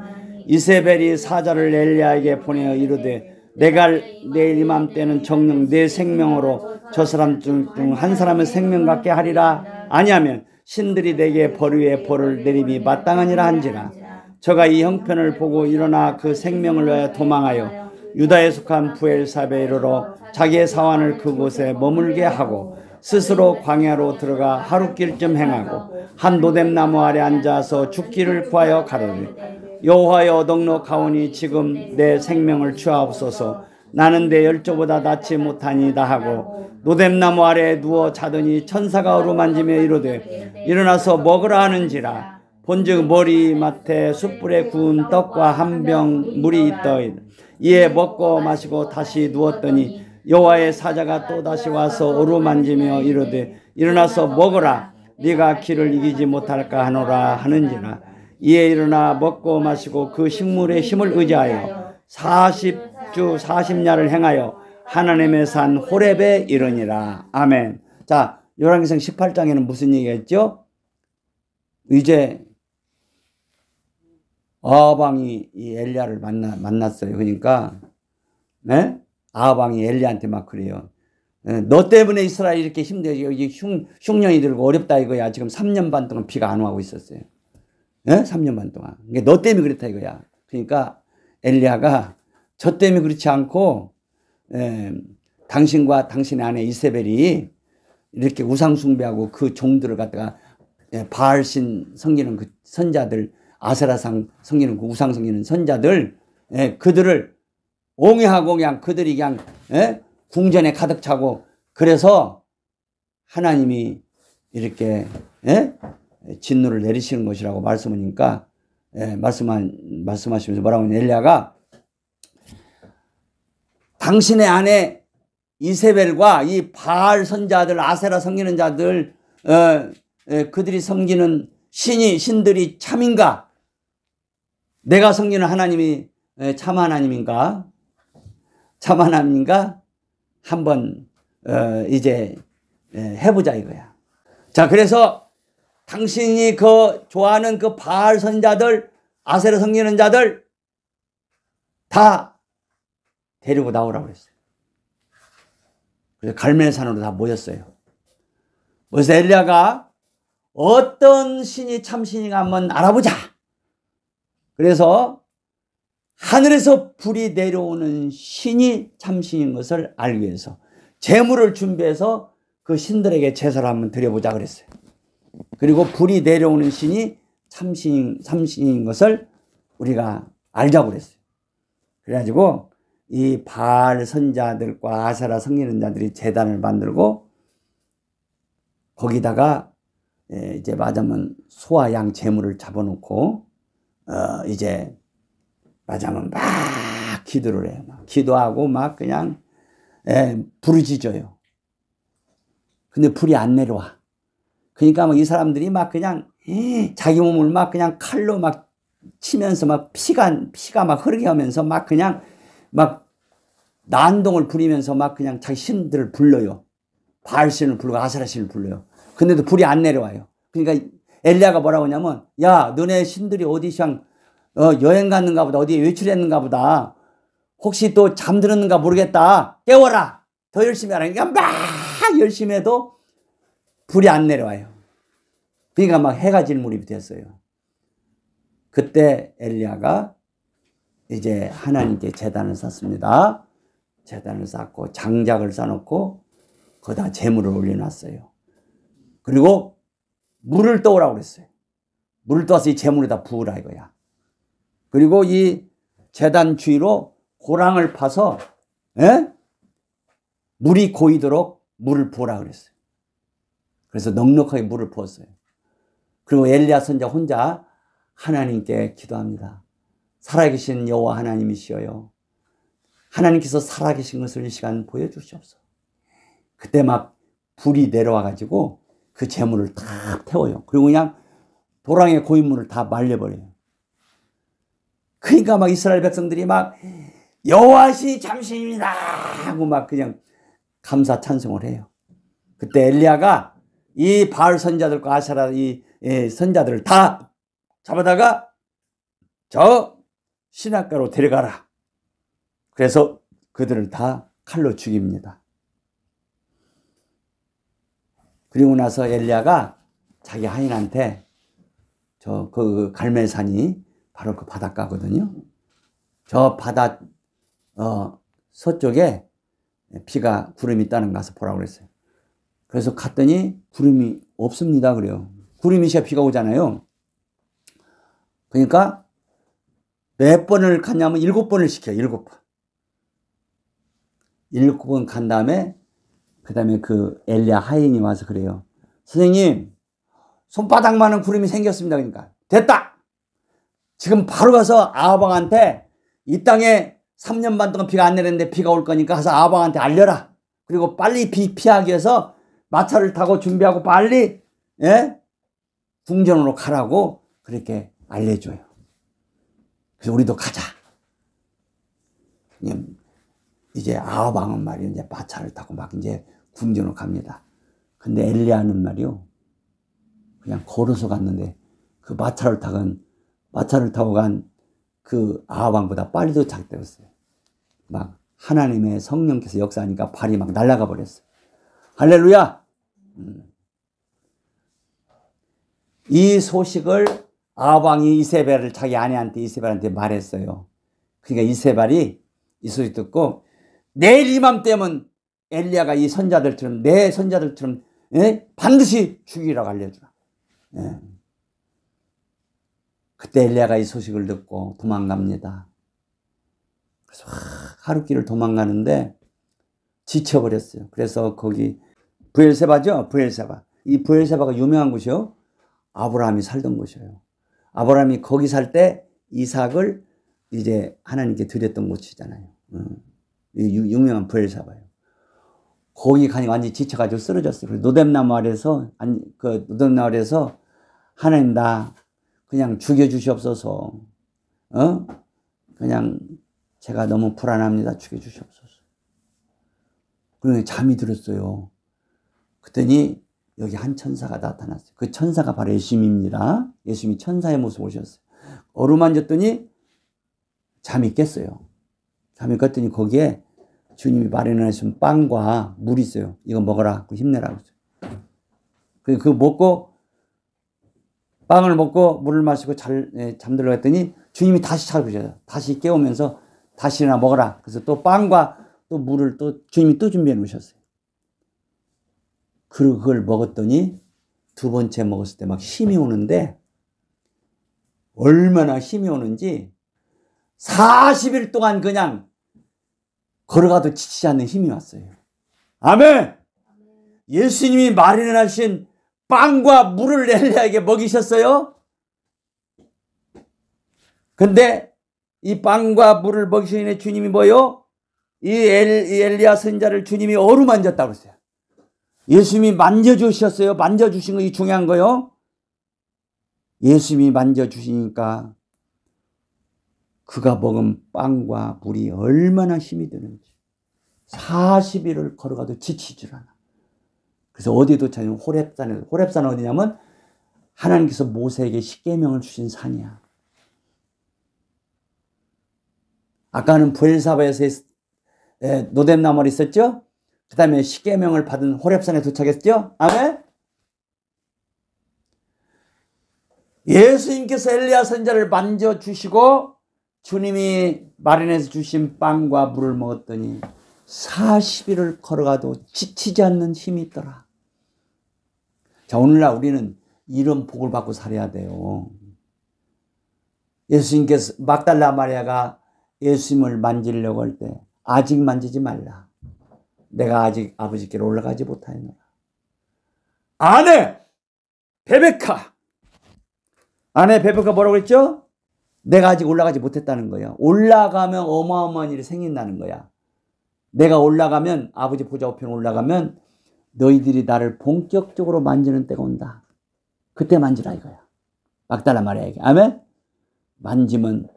이세벨이 사자를 엘리야에게 보내어 이르되 내가 내일 이맘때는 정녕 내 생명으로 저 사람 중 한 사람의 생명 갖게 하리라. 아니하면 신들이 내게 벌 위에 벌을 내림이 마땅하니라 한지라. 저가 이 형편을 보고 일어나 그 생명을 위하여 도망하여 유다에 속한 부엘사베에 이르러 자기의 사환을 그곳에 머물게 하고 스스로 광야로 들어가 하루길쯤 행하고 한 노뎀나무 아래 앉아서 죽기를 구하여 가로되 여호와여 넉넉하오니 지금 내 생명을 취하옵소서. 나는 내 열조보다 낫지 못하니다 하고 노뎀나무 아래에 누워 자더니 천사가 어루만지며 이르되 일어나서 먹으라 하는지라. 본즉 머리맡에 숯불에 구운 떡과 한 병 물이 있더이다. 이에 먹고 마시고 다시 누웠더니 여호와의 사자가 또다시 와서 어루만지며 이르되 일어나서 먹으라. 네가 기를 이기지 못할까 하노라 하는지라. 이에 일어나 먹고 마시고 그 식물의 힘을 의지하여 40주 40야를 행하여 하나님의 산 호렙에 이르니라. 아멘. 자, 열왕기상 18장에는 무슨 얘기했죠? 이제 아합 왕이 이 엘리야를 만났어요. 그러니까 네? 아합 왕이 엘리야한테 막 그래요. 너 때문에 이스라엘이 이렇게 힘들어. 흉년이 들고 어렵다 이거야. 지금 3년 반 동안 비가 안 오고 있었어요. 네? 3년 반 동안. 그러니까 너 때문에 그렇다 이거야. 그러니까 엘리야가 저 때문에 그렇지 않고 당신과 당신의 아내 이세벨이 이렇게 우상 숭배하고 그 종들을 갖다가 바알신 섬기는 그 선자들, 아세라상 섬기는 그 우상 섬기는 선자들, 그들을 옹해하고 그냥 그들이 그냥 궁전에 가득 차고, 그래서 하나님이 이렇게 진노를 내리시는 것이라고 말씀하니까 말씀하시면서 뭐라고 하냐면, 엘리야가 당신의 아내 이세벨과 이 바알 선자들, 아세라 섬기는 자들, 그들이 섬기는 신들이 참인가? 내가 섬기는 하나님이 참 하나님인가? 참 하나님인가? 한번 이제 해보자 이거야. 자, 그래서 당신이 그 좋아하는 그 바알 선자들, 아세라 섬기는 자들 다 데리고 나오라고 했어요. 그래서 갈멜산으로 다 모였어요. 그래서 엘리야가 어떤 신이 참신인가 한번 알아보자. 그래서 하늘에서 불이 내려오는 신이 참신인 것을 알기 위해서 제물을 준비해서 그 신들에게 제사를 한번 드려보자 그랬어요. 그리고 불이 내려오는 신이 참신인 것을 우리가 알자고 그랬어요. 그래가지고 이 바알 선자들과 아세라 섬기는 자들이 제단을 만들고 거기다가 이제 맞으면 소와 양 제물을 잡아놓고 이제 맞으면 막 기도를 해요. 막 기도하고 막 그냥 부르짖어요. 근데 불이 안 내려와. 그러니까 막 이 사람들이 막 그냥 자기 몸을 막 그냥 칼로 막 치면서 막 피가 막 흐르게 하면서 막 그냥 막 난동을 부리면서 막 그냥 자기 신들을 불러요. 바알신을 부르고 아세라신을 불러요. 근데도 불이 안 내려와요. 그러니까 엘리야가 뭐라고 하냐면, 야, 너네 신들이 어디 여행 갔는가 보다, 어디에 외출했는가 보다, 혹시 또 잠들었는가 모르겠다, 깨워라, 더 열심히 하라. 그러니까 막 열심히 해도 불이 안 내려와요. 그러니까 막 해가 질 무렵이 됐어요. 그때 엘리야가 이제 하나님께 제단을 쌓습니다. 제단을 쌓고 장작을 쌓아놓고 거기다 제물을 올려놨어요. 그리고 물을 떠오라고 그랬어요. 물을 떠서 이 제물에다 부으라 이거야. 그리고 이 제단 주위로 고랑을 파서 물이 고이도록 물을 부으라 그랬어요. 그래서 넉넉하게 물을 부었어요. 그리고 엘리야 선지자 혼자 하나님께 기도합니다. 살아계신 여호와 하나님이시여요. 하나님께서 살아계신 것을 이 시간 보여주시옵소서. 그때 막 불이 내려와가지고 그 재물을 다 태워요. 그리고 그냥 도랑의 고인물을 다 말려버려요. 그러니까 막 이스라엘 백성들이 막 여호와시 참신입니다 하고 막 그냥 감사 찬송을 해요. 그때 엘리야가 이 바알 선자들과 아세라 이 선자들을 다 잡아다가 저 시냇가로 데려가라. 그래서 그들을 다 칼로 죽입니다. 그리고 나서 엘리야가 자기 하인한테 그 갈멜산이 바로 그 바닷가거든요. 저 바다 서쪽에 비가 구름이 있다는 거 가서 보라고 그랬어요. 그래서 갔더니 구름이 없습니다 그래요. 구름이 있어야 비가 오잖아요. 그러니까 몇 번을 갔냐면 7번을 시켜요. 7번. 7번 간 다음에 그 다음에 그 엘리야 하인이 와서 그래요. 선생님, 손바닥만한 구름이 생겼습니다. 그러니까 됐다. 지금 바로 가서 아합왕한테 이 땅에 3년 반 동안 비가 안 내렸는데 비가 올 거니까 가서 아합왕한테 알려라. 그리고 빨리 비 피하기 위해서 마차를 타고 준비하고 빨리 궁전으로 가라고 그렇게 알려줘요. 그래서 우리도 가자. 이제 아합왕은 말이요, 이제 마차를 타고 막 이제 궁전으로 갑니다. 근데 엘리야는 말이요, 그냥 걸어서 갔는데 그 마차를 타고 간 그 아합왕보다 빨리 도착되었어요. 막 하나님의 성령께서 역사하니까 발이 막 날아가 버렸어요. 할렐루야! 이 소식을 아합왕이 이세벨을 자기 아내한테 이세벨한테 말했어요. 그러니까 이세벨이 이 소식 듣고 내일 이맘때면 엘리야가 이 선자들처럼 내 선자들처럼 반드시 죽이라고 알려주라. 그때 엘리야가 이 소식을 듣고 도망갑니다. 그래서 하루길을 도망가는데 지쳐버렸어요. 그래서 거기 브엘세바죠? 브엘세바. 이 브엘세바가 유명한 곳이요. 아브라함이 살던 곳이에요. 아브라함이 거기 살 때 이삭을 이제 하나님께 드렸던 곳이잖아요. 유명한 브엘세바예요. 거기 가니 완전히 지쳐가지고 쓰러졌어요. 그래서 노뎀나무 아래서 하나님 나 그냥 죽여주시옵소서. 그냥 제가 너무 불안합니다. 죽여주시옵소서. 그러니 잠이 들었어요. 그랬더니 여기 한 천사가 나타났어요. 그 천사가 바로 예수님입니다. 예수님이 천사의 모습 오셨어요. 어루만졌더니 잠이 깼어요. 잠이 깼더니 거기에 주님이 마련하신 빵과 물이 있어요. 이거 먹어라. 힘내라고 했어요. 그거 먹고 빵을 먹고 물을 마시고 잠들려고 했더니 주님이 다시 찾아오셔요. 다시 깨우면서 다시 일어나 먹어라. 그래서 또 빵과 또 물을 또 주님이 또 준비해 놓으셨어요. 그리고 그걸 먹었더니 두 번째 먹었을 때 막 힘이 오는데 얼마나 힘이 오는지 40일 동안 그냥 걸어가도 지치지 않는 힘이 왔어요. 아멘! 예수님이 마련하신 빵과 물을 엘리야에게 먹이셨어요. 근데 이 빵과 물을 먹이신 주님이 뭐요? 이 엘리야 선지자를 주님이 어루만졌다고 그랬어요. 예수님이 만져주셨어요. 만져주신 거 이 중요한 거요. 예수님이 만져주시니까 그가 먹은 빵과 물이 얼마나 힘이 드는지 40일을 걸어가도 지치질 않아. 그래서 어디에 도착하냐면 호렙산에. 호렙산은 어디냐면 하나님께서 모세에게 십계명을 주신 산이야. 아까는 부엘사바에서 노뎀나무가 있었죠. 그 다음에 십계명을 받은 호렙산에 도착했죠. 아멘. 예수님께서 엘리야 선지자를 만져주시고 주님이 마련해서 주신 빵과 물을 먹었더니 40일을 걸어가도 지치지 않는 힘이 있더라. 자, 오늘날 우리는 이런 복을 받고 살아야 돼요. 예수님께서 막달라 마리아가 예수님을 만지려고 할 때 아직 만지지 말라. 내가 아직 아버지께로 올라가지 못하였노라. 아내 베베카 뭐라고 했죠? 내가 아직 올라가지 못했다는 거야. 올라가면 어마어마한 일이 생긴다는 거야. 내가 올라가면 아버지 보좌 우편에 올라가면 너희들이 나를 본격적으로 만지는 때가 온다. 그때 만지라 이거야. 막달라 마리아에게. 아멘. 만지면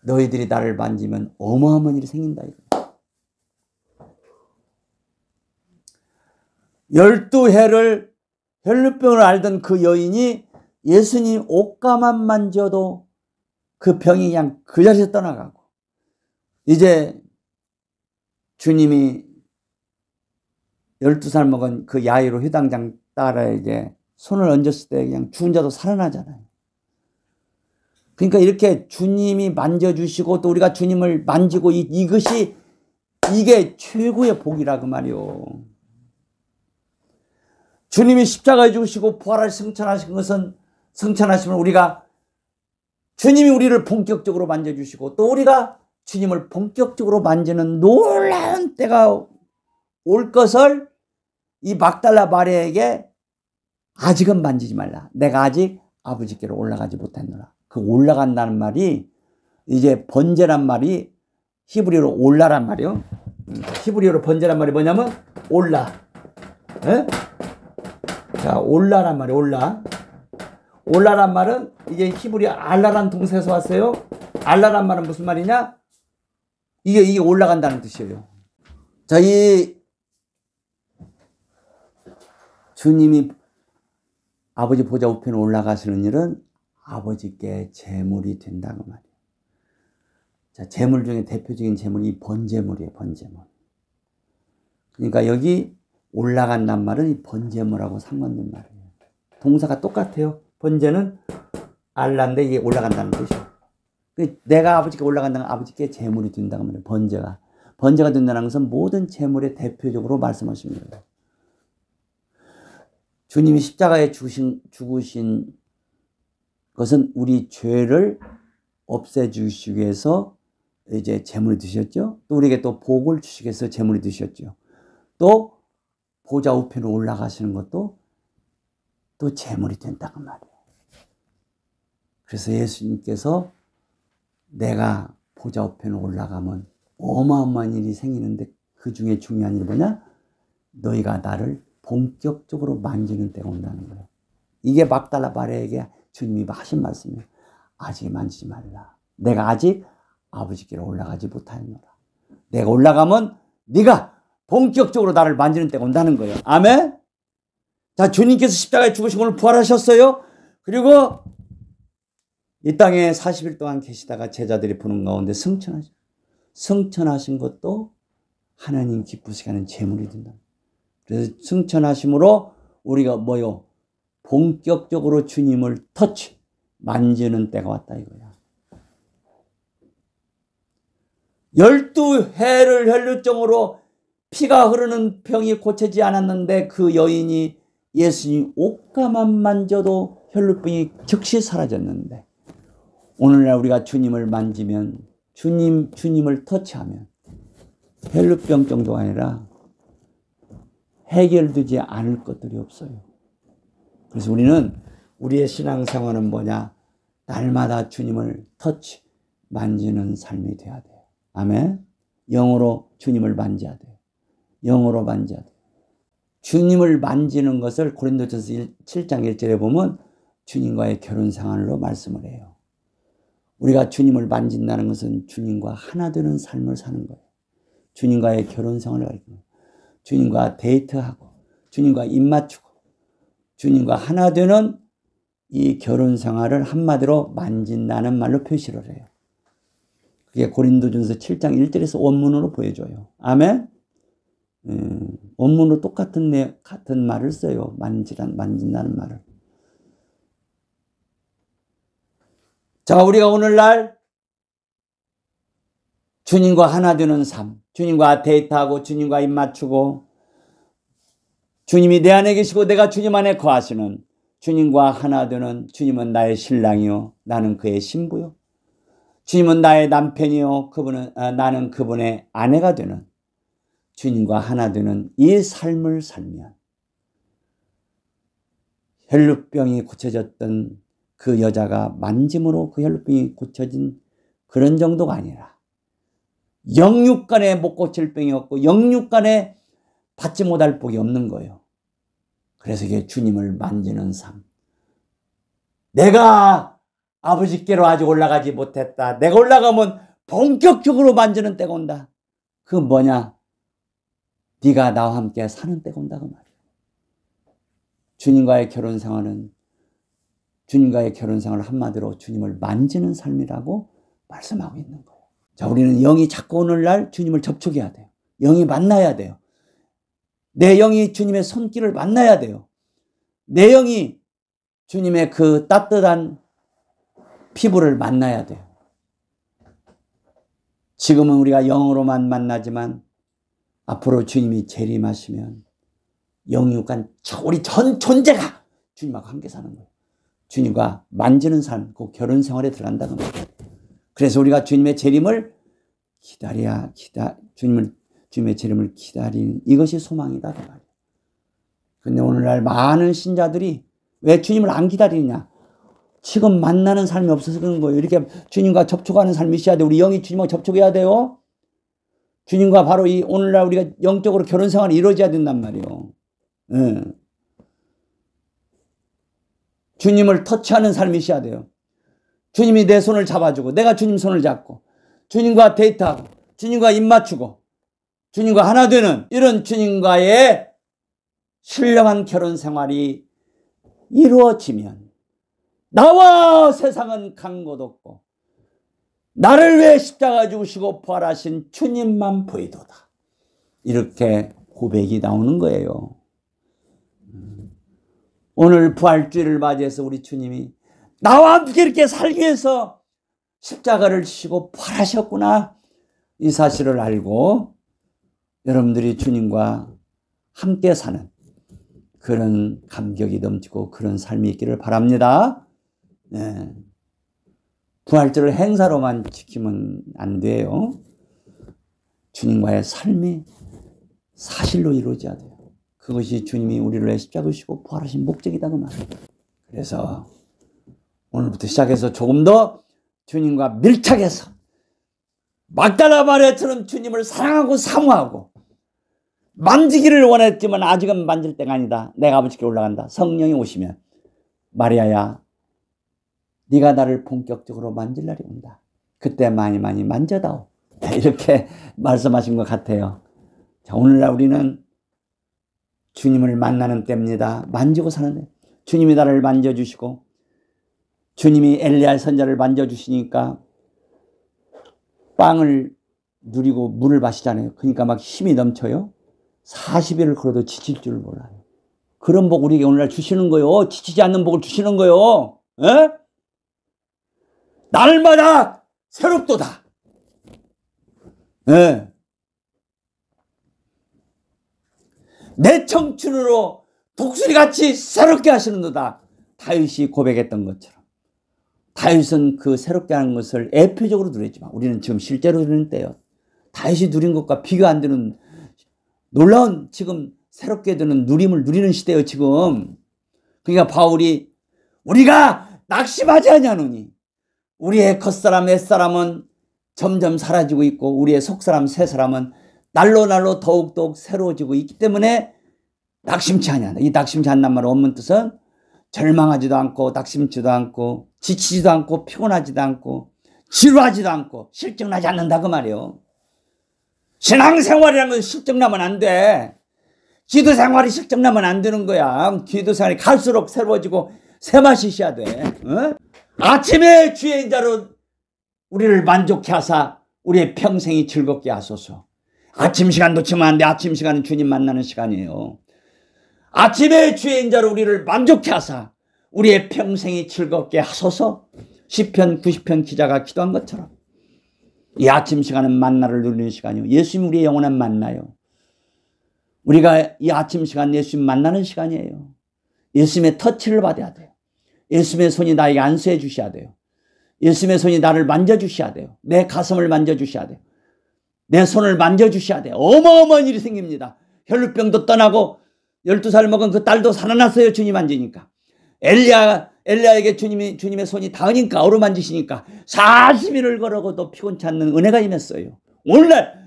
너희들이 나를 만지면 어마어마한 일이 생긴다 이거야. 12해를 혈루병을 앓던 그 여인이 예수님 옷가만 만져도 그 병이 그냥 그 자리에서 떠나가고, 이제 주님이 12살 먹은 그 야이로 회당장 딸에 이제 손을 얹었을 때 그냥 죽은 자도 살아나잖아요. 그러니까 이렇게 주님이 만져주시고 또 우리가 주님을 만지고 이게 최고의 복이라 그 말이요. 주님이 십자가에 죽으시고 부활을 승천하신 것은, 승천하시면 우리가 주님이 우리를 본격적으로 만져주시고 또 우리가 주님을 본격적으로 만지는 놀라운 때가 올 것을 이 막달라 마리아에게 아직은 만지지 말라. 내가 아직 아버지께로 올라가지 못했노라. 그 올라간다는 말이 이제 번제란 말이 히브리어로 올라란 말이요. 히브리어로 번제란 말이 뭐냐면 올라. 에? 자, 올라란 말이 올라. 올라란 말은 이게 히브리어 알라란 동사에서 왔어요. 알라란 말은 무슨 말이냐? 이게 올라간다는 뜻이에요. 자, 이 주님이 아버지 보좌 우편에 올라가시는 일은 아버지께 제물이 된다고 말이에요. 자, 제물 중에 대표적인 제물이 이 번제물이에요. 번제물. 그러니까 여기 올라간단 말은 이 번제물하고 상관된 말이에요. 동사가 똑같아요. 번제는 알라인데 이게 올라간다는 뜻이에요. 내가 아버지께 올라간다는 건 아버지께 제물이 된다고 말이에요. 번제가 된다는 것은 모든 제물의 대표적으로 말씀하시는 거예요. 주님이 십자가에 죽으신 것은 우리 죄를 없애주시기 위해서 이제 제물을 드셨죠. 또 우리에게 또 복을 주시기 위해서 제물을 드셨죠. 또 보좌 우편으로 올라가시는 것도 또 제물이 된다고 말이에요. 그래서 예수님께서 내가 보좌 우편으로 올라가면 어마어마한 일이 생기는데 그 중에 중요한 일이 뭐냐? 너희가 나를 본격적으로 만지는 때가 온다는 거예요. 이게 막달라 마리아에게 주님이 하신 말씀이에요. 아직 만지지 말라. 내가 아직 아버지께로 올라가지 못하였노라. 내가 올라가면 네가 본격적으로 나를 만지는 때가 온다는 거예요. 아멘. 자, 주님께서 십자가에 죽으시고 오늘 부활하셨어요. 그리고 이 땅에 40일 동안 계시다가 제자들이 보는 가운데 승천하신 것도 하나님 기쁘시게 하는 제물이 된다. 그래서 승천하심으로 우리가 뭐요? 본격적으로 주님을 만지는 때가 왔다 이거야. 12해를 혈루증으로 피가 흐르는 병이 고치지 않았는데 그 여인이 예수님 옷가만 만져도 혈루병이 즉시 사라졌는데, 오늘날 우리가 주님을 만지면, 주님을 터치하면 혈루병 정도가 아니라 해결되지 않을 것들이 없어요. 그래서 우리는 우리의 신앙생활은 뭐냐? 날마다 주님을 만지는 삶이 돼야 돼요. 아멘. 영으로 주님을 만져야 돼요. 영으로 만져야 돼요. 주님을 만지는 것을 고린도전서 7장 1절에 보면 주님과의 결혼 생활로 말씀을 해요. 우리가 주님을 만진다는 것은 주님과 하나 되는 삶을 사는 거예요. 주님과의 결혼 생활을 하는 거예요. 주님과 데이트하고 주님과 입 맞추고 주님과 하나 되는 이 결혼 생활을 한마디로 만진다는 말로 표시를 해요. 그게 고린도전서 7장 1절에서 원문으로 보여줘요. 아멘? 원문으로 같은 말을 써요. 만진다는 말을. 자, 우리가 오늘날 주님과 하나 되는 삶, 주님과 데이트하고 주님과 입 맞추고 주님이 내 안에 계시고 내가 주님 안에 거하시는 주님과 하나 되는 주님은 나의 신랑이요 나는 그의 신부요. 주님은 나의 남편이요 나는 그분의 아내가 되는 주님과 하나 되는 이 삶을 살면 혈루병이 고쳐졌던 그 여자가 만짐으로 그 혈루병이 고쳐진 그런 정도가 아니라 영육간에 못 고칠 병이 없고 영육간에 받지 못할 복이 없는 거예요. 그래서 이게 주님을 만지는 삶. 내가 아버지께로 아직 올라가지 못했다. 내가 올라가면 본격적으로 만지는 때가 온다. 그 뭐냐? 네가 나와 함께 사는 때가 온다 그 말이에요. 주님과의 결혼 생활은 주님과의 결혼 생활을 한마디로 주님을 만지는 삶이라고 말씀하고 있는 거예요. 자, 우리는 영이 자꾸 오늘날 주님을 접촉해야 돼요. 영이 만나야 돼요. 내 영이 주님의 손길을 만나야 돼요. 내 영이 주님의 그 따뜻한 피부를 만나야 돼요. 지금은 우리가 영으로만 만나지만 앞으로 주님이 재림하시면 영육간 우리 전 존재가 주님하고 함께 사는 거예요. 주님과 만지는 삶, 그 결혼 생활에 들어간다는 거예요. 그래서 우리가 주님의 재림을 주님의 재림을 기다리는 이것이 소망이다 그 말이에요. 근데 오늘날 많은 신자들이 왜 주님을 안 기다리느냐? 지금 만나는 삶이 없어서 그런 거예요. 이렇게 주님과 접촉하는 삶이 있어야 돼요. 우리 영이 주님과 접촉해야 돼요. 주님과 바로 이 오늘날 우리가 영적으로 결혼 생활이 이루어져야 된단 말이에요. 주님을 터치하는 삶이 있어야 돼요. 주님이 내 손을 잡아주고 내가 주님 손을 잡고 주님과 데이트하고 주님과 입 맞추고 주님과 하나 되는 이런 주님과의 신령한 결혼 생활이 이루어지면 나와 세상은 간 곳 없고 나를 위해 십자가 죽으시고 부활하신 주님만 보이도다. 이렇게 고백이 나오는 거예요. 오늘 부활주일을 맞이해서 우리 주님이 나와 함께 이렇게 살기 위해서 십자가를 지시고 부활하셨구나. 이 사실을 알고 여러분들이 주님과 함께 사는 그런 감격이 넘치고 그런 삶이 있기를 바랍니다. 네. 부활절을 행사로만 지키면 안 돼요. 주님과의 삶이 사실로 이루어져야 돼요. 그것이 주님이 우리를 위해 십자가 지시고 부활하신 목적이다 그 말이에요. 그래서 오늘부터 시작해서 조금 더 주님과 밀착해서 막달라 마리아처럼 주님을 사랑하고 사모하고 만지기를 원했지만 아직은 만질 때가 아니다. 내가 아버지께 올라간다. 성령이 오시면 마리아야 네가 나를 본격적으로 만질 날이 온다. 그때 많이 만져다오. 이렇게 말씀하신 것 같아요. 자, 오늘날 우리는 주님을 만나는 때입니다. 만지고 사는데 주님이 나를 만져주시고 주님이 엘리야 선자를 만져주시니까 빵을 누리고 물을 마시잖아요. 그러니까 막 힘이 넘쳐요. 40일을 걸어도 지칠 줄 몰라요. 그런 복 우리에게 오늘날 주시는 거요. 지치지 않는 복을 주시는 거요. 에? 날마다 새롭도다. 에? 내 청춘으로 독수리같이 새롭게 하시는도다. 다윗이 고백했던 것처럼. 다윗은 그 새롭게 하는 것을 애표적으로 누렸지만 우리는 지금 실제로 누리는 때요. 다윗이 누린 것과 비교 안 되는 놀라운 지금 새롭게 되는 누림을 누리는 시대예요 지금. 그러니까 바울이 우리가 낙심하지 아니하노니 우리의 겉사람 옛사람은 점점 사라지고 있고 우리의 속사람 새사람은 날로 날로 더욱더욱 새로워지고 있기 때문에 낙심치 아니한다. 이 낙심치 않는 말의 원문 뜻은 절망하지도 않고 낙심치도 않고 지치지도 않고 피곤하지도 않고 지루하지도 않고 실증나지 않는다 그 말이에요. 신앙생활이라는 건 실증나면 안 돼. 기도생활이 실증나면 안 되는 거야. 기도생활이 갈수록 새로워지고 새맛이 있어야 돼. 어? 아침에 주의 인자로 우리를 만족케 하사 우리의 평생이 즐겁게 하소서. 아침 시간 놓치면 안 돼. 아침 시간은 주님 만나는 시간이에요. 아침에 주의 인자로 우리를 만족케 하사 우리의 평생이 즐겁게 하소서. 시편 90편 기자가 기도한 것처럼 이 아침 시간은 만나를 누리는 시간이요. 예수님 우리의 영원한 만나요. 우리가 이 아침 시간 예수님 만나는 시간이에요. 예수님의 터치를 받아야 돼요. 예수님의 손이 나에게 안수해 주셔야 돼요. 예수님의 손이 나를 만져주셔야 돼요. 내 가슴을 만져주셔야 돼요. 내 손을 만져주셔야 돼요. 어마어마한 일이 생깁니다. 혈루병도 떠나고 12살 먹은 그 딸도 살아났어요. 주님 만지니까. 엘리야에게 주님의 손이 닿으니까 어루만지시니까 40일을 걸어도 피곤치 않는 은혜가 임했어요. 오늘날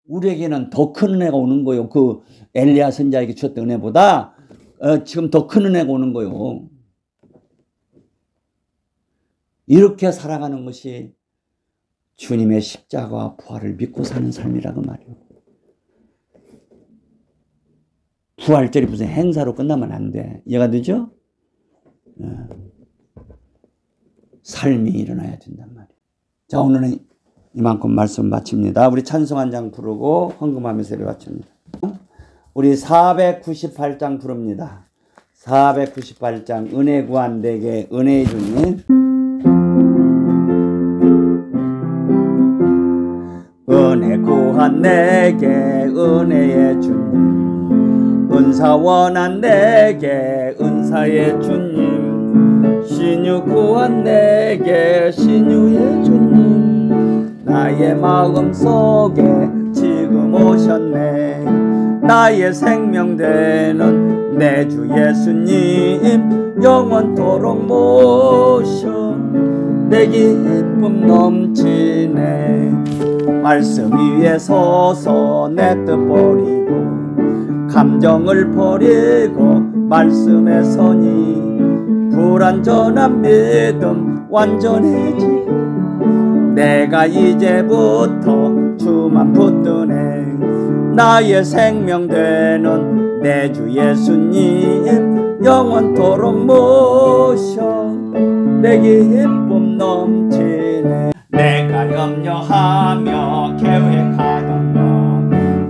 우리에게는 더 큰 은혜가 오는 거예요. 그 엘리야 선지자에게 주셨던 은혜보다 지금 더 큰 은혜가 오는 거예요. 이렇게 살아가는 것이 주님의 십자가와 부활을 믿고 사는 삶이라고 말이에요. 부활절이 무슨 행사로 끝나면 안 돼. 이해가 되죠? 삶이 일어나야 된단 말이에요. 자, 오늘은 이만큼 말씀 마칩니다. 우리 찬송 한 장 부르고 헌금하면서 예배 바칩니다. 우리 498장 부릅니다. 498장 은혜 구한 내게 은혜의 주님. 은혜 구한 내게 은혜의 주님, 은사 원한 내게 은사의 주님, 신유 구한 내게 신유의 주님, 나의 마음속에 지금 오셨네. 나의 생명 되는 내 주 예수님, 영원토록 모셔 내 기쁨 넘치네. 말씀 위에 서서 내 뜻 버리고 감정을 버리고 말씀에 서니 불완전한 믿음 완전해지고 내가 이제부터 주만 붙드네. 나의 생명 되는 내 주 예수님, 영원토록 모셔 내 기쁨 넘치네. 내가 염려하며 계획하던 것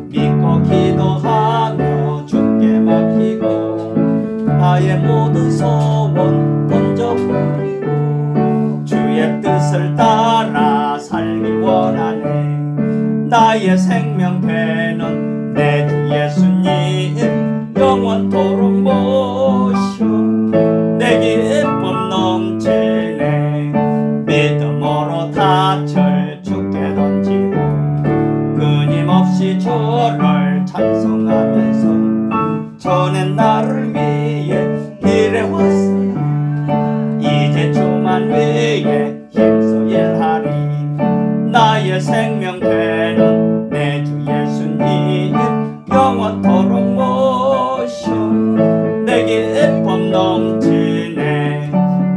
믿고 기도하며 주께 맡기고 나의 모든 소원 던져버리고 주의 뜻을 따라 살기 원하네. 나의 생명 되는 내 주 예수님, 영원토록 모셔 내 기쁨 넘치네. 믿음으로 닻을 주께 던지고 끊임없이 주를 찬송하면서 전엔 나를 위해 일해왔으나 이제 주만 위해 힘써 일하리. 나의 생명 되는 내 주 예수님, 영원토록 모셔 내 기쁨 넘치네.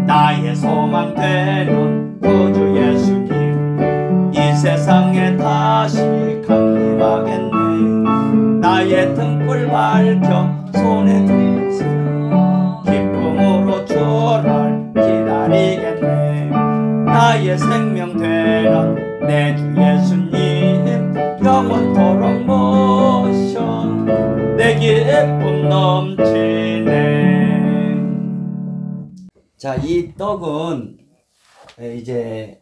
나의 소망 되는 구주 예수님, 이 세상에 다시 강림하겠네. 나의 등불 밝혀 손에 들면서 기쁨으로 주를 기다리겠네. 나의 생명 되는 내 주 예수님, 영원토록 모셔 내 기쁨 넘치네. 자, 이 떡은 이제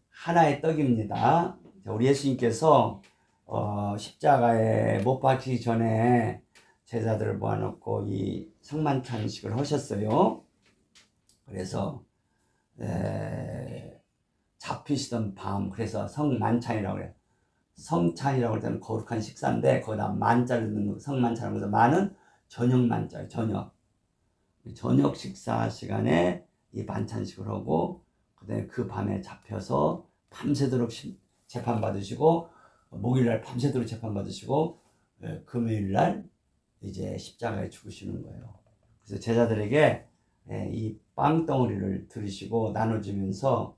하나의 떡입니다. 우리 예수님께서 십자가에 못 박히기 전에 제자들을 모아놓고 이 성만찬식을 하셨어요. 그래서 잡히시던 밤, 그래서 성만찬이라고 그래요. 성찬이라고 할 때는 거룩한 식사인데 거기다 만자를 넣는 성만찬이라고 해서 만은 저녁 만자예요. 저녁 식사 시간에 이 만찬식을 하고 그다음에 그 밤에 잡혀서 밤새도록 재판받으시고 목요일날 밤새도록 재판받으시고 금요일날 이제 십자가에 죽으시는 거예요. 그래서 제자들에게 이 빵덩어리를 들으시고 나눠주면서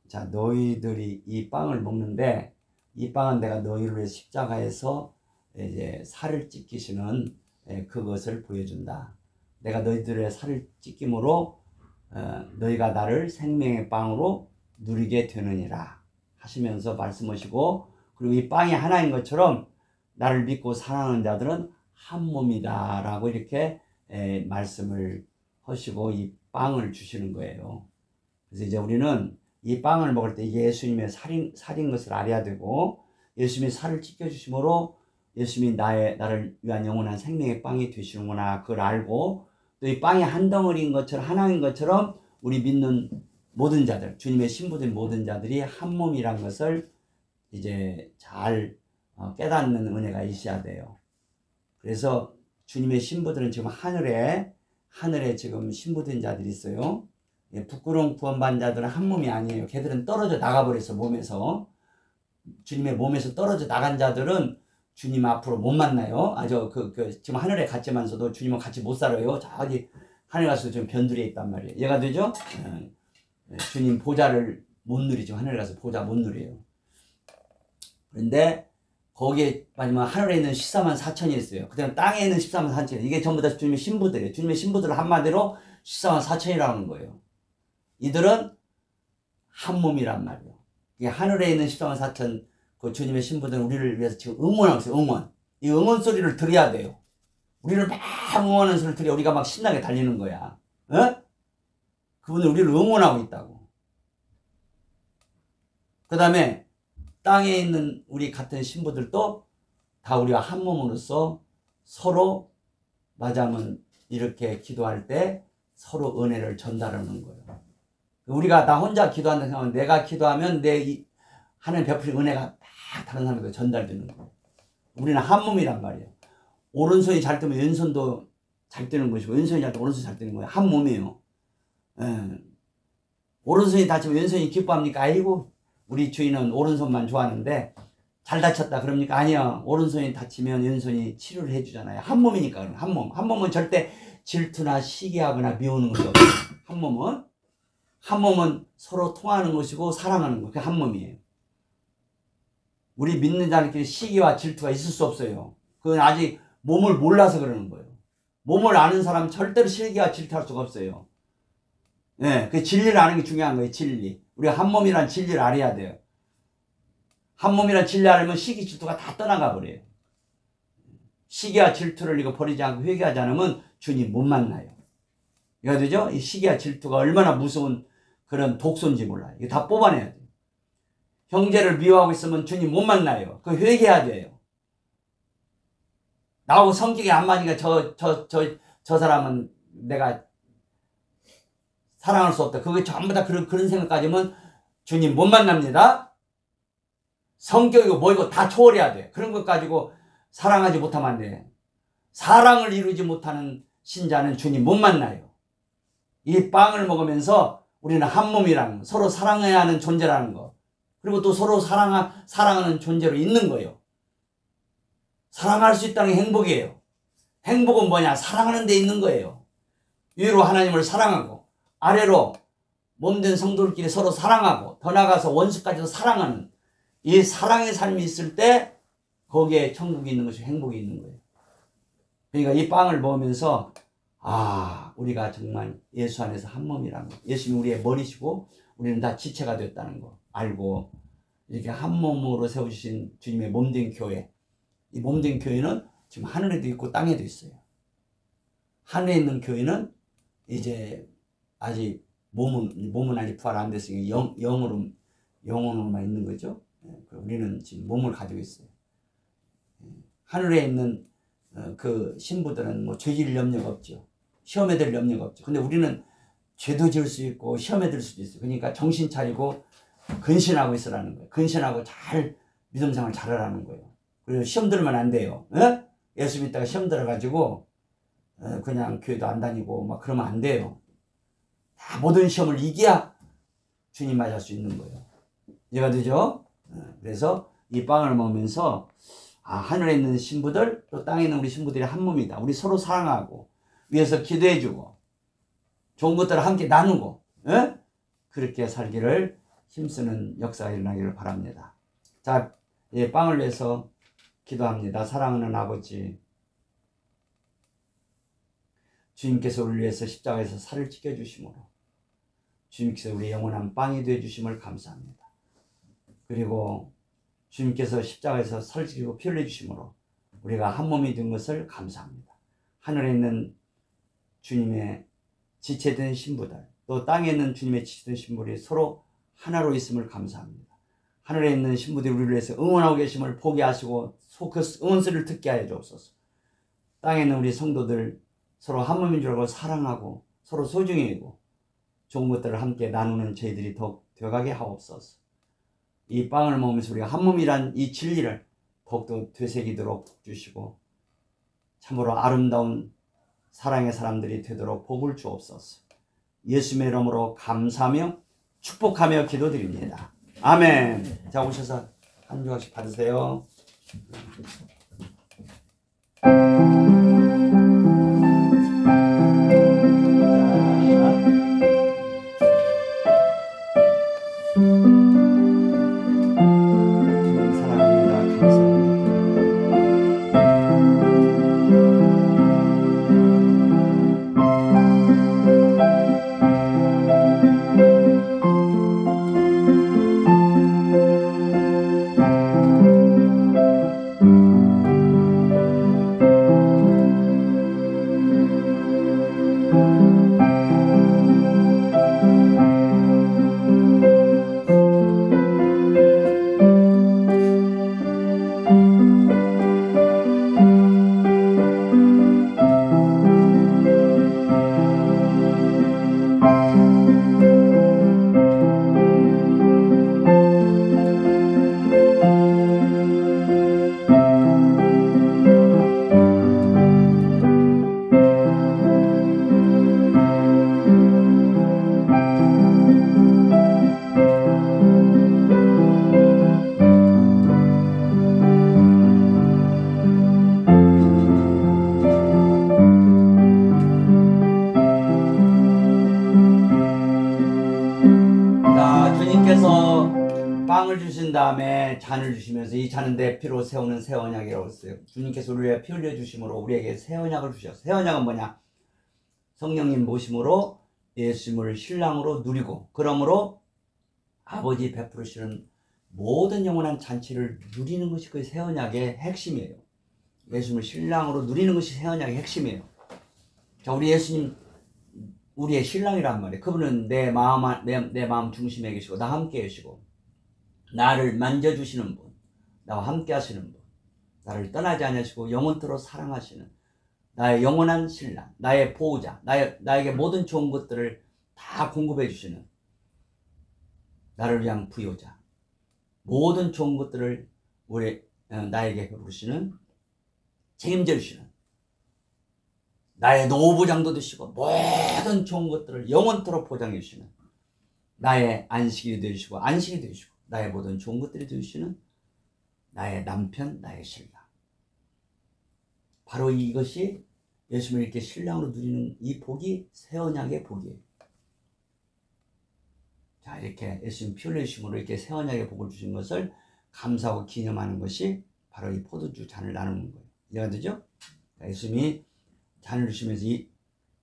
자, 너희들이 이 빵을 먹는데 이 빵은 내가 너희를 위해 십자가에서 이제 살을 찢기시는 그것을 보여준다. 내가 너희들의 살을 찢김으로 너희가 나를 생명의 빵으로 누리게 되느니라 하시면서 말씀하시고, 그리고 이 빵이 하나인 것처럼 나를 믿고 사랑하는 자들은 한 몸이다 라고 이렇게 말씀을 하시고 이 빵을 주시는 거예요. 그래서 이제 우리는 이 빵을 먹을 때 예수님의 살인 것을 알아야 되고, 예수님이 살을 찢겨주심으로 예수님이 나를 위한 영원한 생명의 빵이 되시는구나, 그걸 알고, 또 이 빵이 한 덩어리인 것처럼, 하나인 것처럼 우리 믿는 모든 자들, 주님의 신부된 모든 자들이 한 몸이란 것을 이제 잘 깨닫는 은혜가 있어야 돼요. 그래서 주님의 신부들은 지금 하늘에 지금 신부된 자들이 있어요. 부끄러운 구원받은 자들은 한 몸이 아니에요. 걔들은 떨어져 나가버려서 몸에서, 주님의 몸에서 떨어져 나간 자들은 주님 앞으로 못 만나요. 지금 하늘에 갔지만서도 주님은 같이 못 살아요. 저기 하늘 가서 좀 변두리에 있단 말이에요. 이해가 되죠? 주님 보좌를 못 누리죠. 하늘 가서 보좌 못 누려요. 그런데 거기에 마지막 하늘에 있는 14만 4천이 있어요. 그 다음 땅에 있는 14만 4천. 이게 전부 다 주님의 신부들이에요. 주님의 신부들을 한마디로 14만 4천이라는 거예요. 이들은 한 몸이란 말이에요. 이게 하늘에 있는 14만 4천 그 주님의 신부들은 우리를 위해서 지금 응원하고 있어요. 응원. 이 응원 소리를 들어야 돼요. 우리를 막 응원하는 소리를 들어야 우리가 막 신나게 달리는 거야. 그분은 우리를 응원하고 있다고. 그 다음에 땅에 있는 우리 같은 신부들도 다 우리와 한 몸으로서 서로 맞으면 이렇게 기도할 때 서로 은혜를 전달하는 거예요. 우리가 나 혼자 기도한다 생각하면, 내가 기도하면 하나님 베풀린 은혜가 다 다른 사람에게 전달되는 거예요. 우리는 한 몸이란 말이에요. 오른손이 잘 뜨면 왼손도 잘 뜨는 것이고, 왼손이 잘 뜨면 오른손이 잘 뜨는 거예요. 한 몸이에요. 오른손이 다치면 왼손이 기뻐합니까? 아이고, 우리 주인은 오른손만 좋아하는데 잘 다쳤다 그럽니까? 아니요. 오른손이 다치면 왼손이 치료를 해주잖아요. 한 몸이니까. 한 몸. 한 몸은 절대 질투나 시기하거나 미우는 것이 없어요. 한 몸은 서로 통하는 것이고 사랑하는 것. 그게 한 몸이에요. 우리 믿는 자들끼리 시기와 질투가 있을 수 없어요. 그건 아직 몸을 몰라서 그러는 거예요. 몸을 아는 사람은 절대로 시기와 질투할 수가 없어요. 그 진리를 아는 게 중요한 거예요. 진리. 우리가 한 몸이란 진리를 알아야 돼요. 한 몸이란 진리를 알면 시기 질투가 다 떠나가 버려요. 시기와 질투를 이거 버리지 않고 회개하지 않으면 주님 못 만나요. 이거 되죠? 이 시기와 질투가 얼마나 무서운 그런 독소인지 몰라요. 이거 다 뽑아내야 돼요. 형제를 미워하고 있으면 주님 못 만나요. 그거 회개해야 돼요. 나하고 성격이 안 맞으니까 저 사람은 내가 사랑할 수 없다. 그게 전부 다 그런 생각까지면 주님 못 만납니다. 성격이고 뭐이고 다 초월해야 돼. 그런 것 가지고 사랑하지 못하면 안 돼. 사랑을 이루지 못하는 신자는 주님 못 만나요. 이 빵을 먹으면서 우리는 한 몸이라는 거, 서로 사랑해야 하는 존재라는 거, 그리고 또 서로 사랑하는 존재로 있는 거예요. 사랑할 수 있다는 게 행복이에요. 행복은 뭐냐? 사랑하는 데 있는 거예요. 위로 하나님을 사랑하고 아래로 몸된 성도들끼리 서로 사랑하고 더 나아가서 원수까지도 사랑하는 이 사랑의 삶이 있을 때 거기에 천국이 있는 것이 행복이 있는 거예요. 그러니까 이 빵을 먹으면서 우리가 정말 예수 안에서 한 몸이라는 거, 예수님이 우리의 머리시고 우리는 다 지체가 됐다는 거 알고 이렇게 한 몸으로 세우신 주님의 몸된 교회, 이 몸된 교회는 지금 하늘에도 있고 땅에도 있어요. 하늘에 있는 교회는 이제 아직 몸은 아직 부활 안 됐으니까 영혼으로만 있는 거죠. 우리는 지금 몸을 가지고 있어요. 하늘에 있는 그 신부들은 뭐 죄질 염려가 없죠. 시험에 들 염려가 없죠. 근데 우리는 죄도 지을 수 있고 시험에 들 수도 있어요. 그러니까 정신 차리고 근신하고 있으라는 거예요. 근신하고 잘 믿음 생활 잘하라는 거예요. 그리고 시험 들으면 안 돼요. 예수 믿다가 시험 들어가지고 그냥 교회도 안 다니고 막 그러면 안 돼요. 다 모든 시험을 이겨야 주님 맞이할 수 있는 거예요. 이해가 되죠? 그래서 이 빵을 먹으면서 하늘에 있는 신부들 또 땅에 있는 우리 신부들이 한 몸이다. 우리 서로 사랑하고 위해서 기도해주고 좋은 것들을 함께 나누고 그렇게 살기를 힘쓰는 역사가 일어나기를 바랍니다. 자, 빵을 위해서 기도합니다. 사랑하는 아버지, 주님께서 우리를 위해서 십자가에서 살을 찢겨주심으로 주님께서 우리의 영원한 빵이 되어주심을 감사합니다. 그리고 주님께서 십자가에서 살을 찢기고 피 흘려주심으로 우리가 한 몸이 된 것을 감사합니다. 하늘에 있는 주님의 지체된 신부들, 또 땅에 있는 주님의 지체된 신부들이 서로 하나로 있음을 감사합니다. 하늘에 있는 신부들이 우리를 위해서 응원하고 계심을 보게 하시고 그 응원 소리를 듣게 하여 주옵소서. 땅에 있는 우리 성도들 서로 한 몸인 줄 알고 사랑하고 서로 소중히 여기고 좋은 것들을 함께 나누는 저희들이 더욱 되어가게 하옵소서. 이 빵을 먹으면서 우리가 한 몸이란 이 진리를 더욱더 되새기도록 주시고 참으로 아름다운 사랑의 사람들이 되도록 복을 주옵소서. 예수님의 이름으로 감사하며 축복하며 기도드립니다. 아멘. 자, 오셔서 한 조각씩 받으세요. 빵을 주신 다음에 잔을 주시면서 이 잔은 내 피로 세우는 새 언약이라고 했어요. 주님께서 우리를 위해 피 흘려 주심으로 우리에게 새 언약을 주셨어요. 새 언약은 뭐냐? 성령님 모심으로 예수님을 신랑으로 누리고 그러므로 아버지 베푸시는 모든 영원한 잔치를 누리는 것이 그 새 언약의 핵심이에요. 예수님을 신랑으로 누리는 것이 새 언약의 핵심이에요. 자, 우리 예수님 우리의 신랑이란 말이에요. 그분은 내 마음 중심에 계시고 나 함께 계시고 나를 만져주시는 분, 나와 함께 하시는 분, 나를 떠나지 않으시고 영원토록 사랑하시는 나의 영원한 신랑, 나의 보호자, 나에게 모든 좋은 것들을 다 공급해 주시는 나를 위한 부요자, 모든 좋은 것들을 나에게 베푸시는 책임져 주시는 나의 노부장도 되시고 모든 좋은 것들을 영원토록 보장해 주시는 나의 안식이 되시고 안식이 되시고 나의 모든 좋은 것들이 되시는 나의 남편, 나의 신랑. 바로 이것이 예수님을 이렇게 신랑으로 누리는 이 복이 새 언약의 복이에요. 자, 이렇게 예수님 피 흘리심으로 이렇게 새 언약의 복을 주신 것을 감사하고 기념하는 것이 바로 이 포도주 잔을 나누는 거예요. 이해가 되죠? 예수님이 잔을 주시면서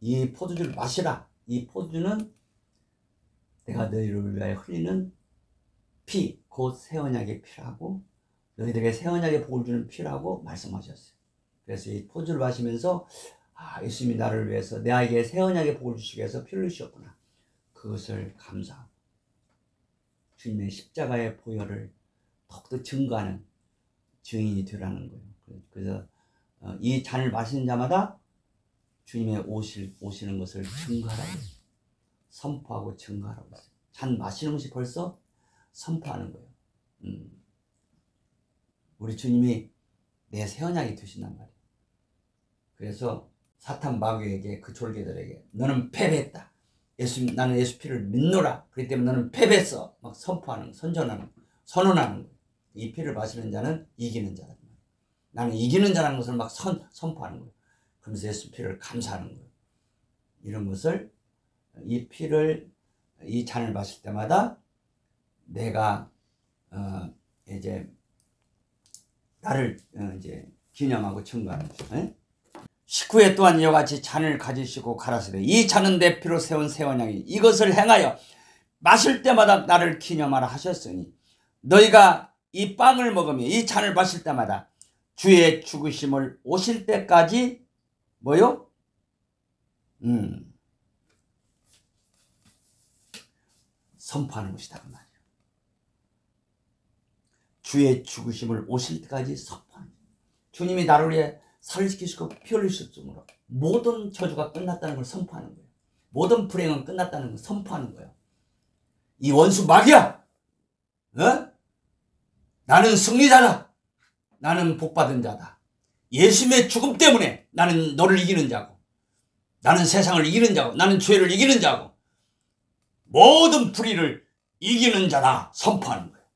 이 포도주를 마시라. 이 포도주는 내가 너희를 위하여 흘리는 피, 곧 새 언약의 피라고 너희들에게 새 언약의 복을 주는 피라고 말씀하셨어요. 그래서 이 포도주를 마시면서 예수님이 나를 위해서 내에게 새 언약의 복을 주시기 위해서 피를 흘리셨구나. 그것을 감사하고 주님의 십자가의 보혈을 더욱더 증거하는 증인이 되라는 거예요. 그래서 이 잔을 마시는 자마다 주님의 오시는 것을 증거하라고 했어요. 선포하고 증거하라고 했어요. 잔 마시는 것이 벌써 선포하는 거예요. 우리 주님이 내 새 언약이 되신단 말이에요. 그래서 사탄 마귀에게 그 졸개들에게 너는 패배했다. 나는 예수 피를 믿노라. 그렇기 때문에 너는 패배했어. 막 선포하는, 선전하는, 선언하는 거예요. 이 피를 마시는 자는 이기는 자다. 나는 이기는 자라는 것을 막 선포하는 거예요. 그러면서 예수 피를 감사하는 거예요. 이런 것을, 이 피를, 이 잔을 마실 때마다 내가 이제 나를 이제 기념하고 청구하는 거죠. 19회 또한 이와 같이 잔을 가지시고 가라사대 이 잔은 내 피로 세운 새 언약이니 이것을 행하여 마실 때마다 나를 기념하라 하셨으니 너희가 이 빵을 먹으며 이 잔을 마실 때마다 주의 죽으심을 오실 때까지 뭐요? 선포하는 것이다 그 말이에요. 주의 죽으심을 오실 때까지 선포하는 거예요. 주님이 나를 위해 살을 지키시고 피 흘리셨으므로 모든 저주가 끝났다는 걸 선포하는 거예요. 모든 불행은 끝났다는 걸 선포하는 거예요. 이 원수 마귀야! 나는 승리자다. 나는 복받은 자다. 예수님의 죽음 때문에 나는 너를 이기는 자고, 나는 세상을 이기는 자고, 나는 죄를 이기는 자고, 모든 불의를 이기는 자다 선포하는 거예요.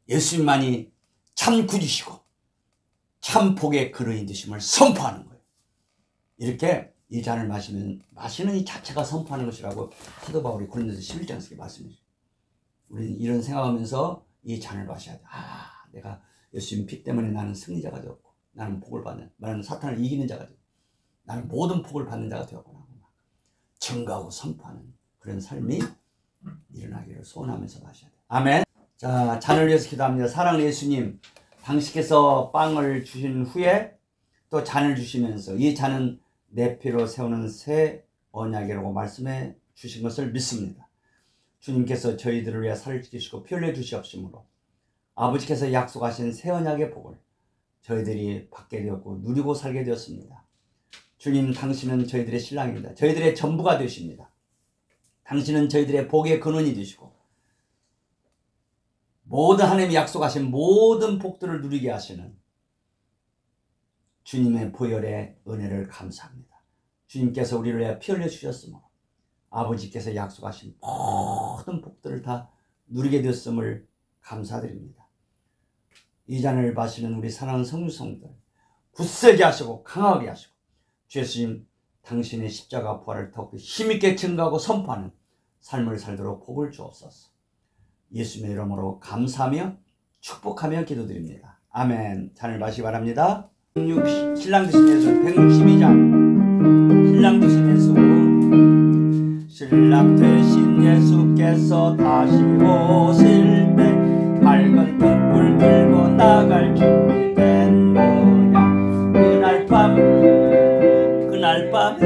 예수님만이 참 구주시고 참 복의 근원이 되심을 선포하는 거예요. 이렇게 이 잔을 마시는 이 자체가 선포하는 것이라고 사도 바울이 고린도서 11장에서 말씀해요. 우리는 이런 생각하면서 이 잔을 마셔야 돼. 내가 예수님 피 때문에 나는 승리자가 되었고, 나는 복을 받는, 나는 사탄을 이기는 자가 되었고, 나는 모든 복을 받는 자가 되었구나. 증거하고 선포하는 그런 삶이 일어나기를 소원하면서 마셔야 돼. 아멘. 자, 잔을 위해서 기도합니다. 사랑하는 예수님, 당신께서 빵을 주신 후에 또 잔을 주시면서 이 잔은 내 피로 세우는 새 언약이라고 말씀해 주신 것을 믿습니다. 주님께서 저희들을 위해 살을 지키시고 피 흘려 주시옵시므로 아버지께서 약속하신 새 언약의 복을 저희들이 받게 되었고 누리고 살게 되었습니다. 주님, 당신은 저희들의 신랑입니다. 저희들의 전부가 되십니다. 당신은 저희들의 복의 근원이 되시고 모든 하나님이 약속하신 모든 복들을 누리게 하시는 주님의 보혈의 은혜를 감사합니다. 주님께서 우리를 위해 피 흘려 주셨으므로 아버지께서 약속하신 모든 복들을 다 누리게 되었음을 감사드립니다. 이 잔을 마시는 우리 사랑하는 성도들 굳세게 하시고 강하게 하시고 주 예수님, 당신의 십자가 부활을 더욱 힘있게 증거하고 선포하는 삶을 살도록 복을 주옵소서. 예수님의 이름으로 감사하며 축복하며 기도드립니다. 아멘. 잔을 마시기 바랍니다. 신랑 드신 예수 162장 신랑 드신 예수 신랑 되신 예수께서 다시 오실 때 밝은 등불 들고 나갈 준비된 모양 그날 밤에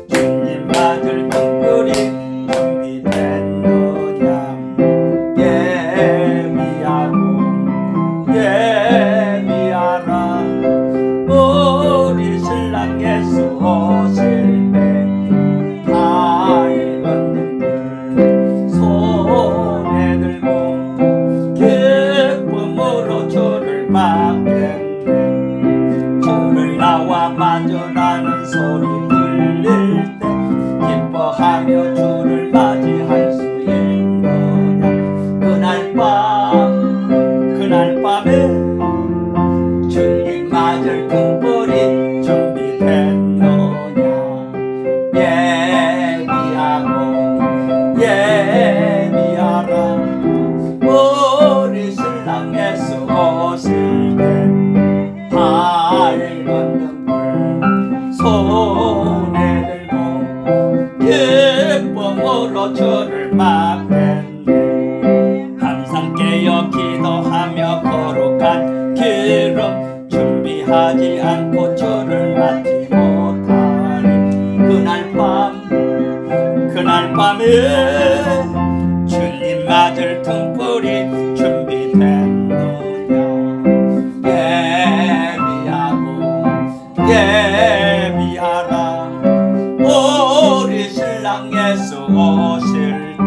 주님 맞을 등불이 준비된 모양 예비하라 우리 신랑 예수 오실 때 밝은 등불 손에 들고 기쁨으로 주를 맞겠네. 주를 나와 맞으라는 소리 들릴 때 기뻐하며 주를 맞이할 수 있노냐. 그날 밤에 주님 맞을 등불이 준비된 노냐. 예비하라 우리 신랑 예수 오실 때 밝은 등불 손에 들고 기쁨으로 주를 맞겠네. 항상 깨어 기도하며 거룩한 기름 준비하지 않고 주를 맞지 못하니 그날 밤에 주님 맞을 등불이 준비된 노냐. 예비하라 우리 신랑 예수 오실 때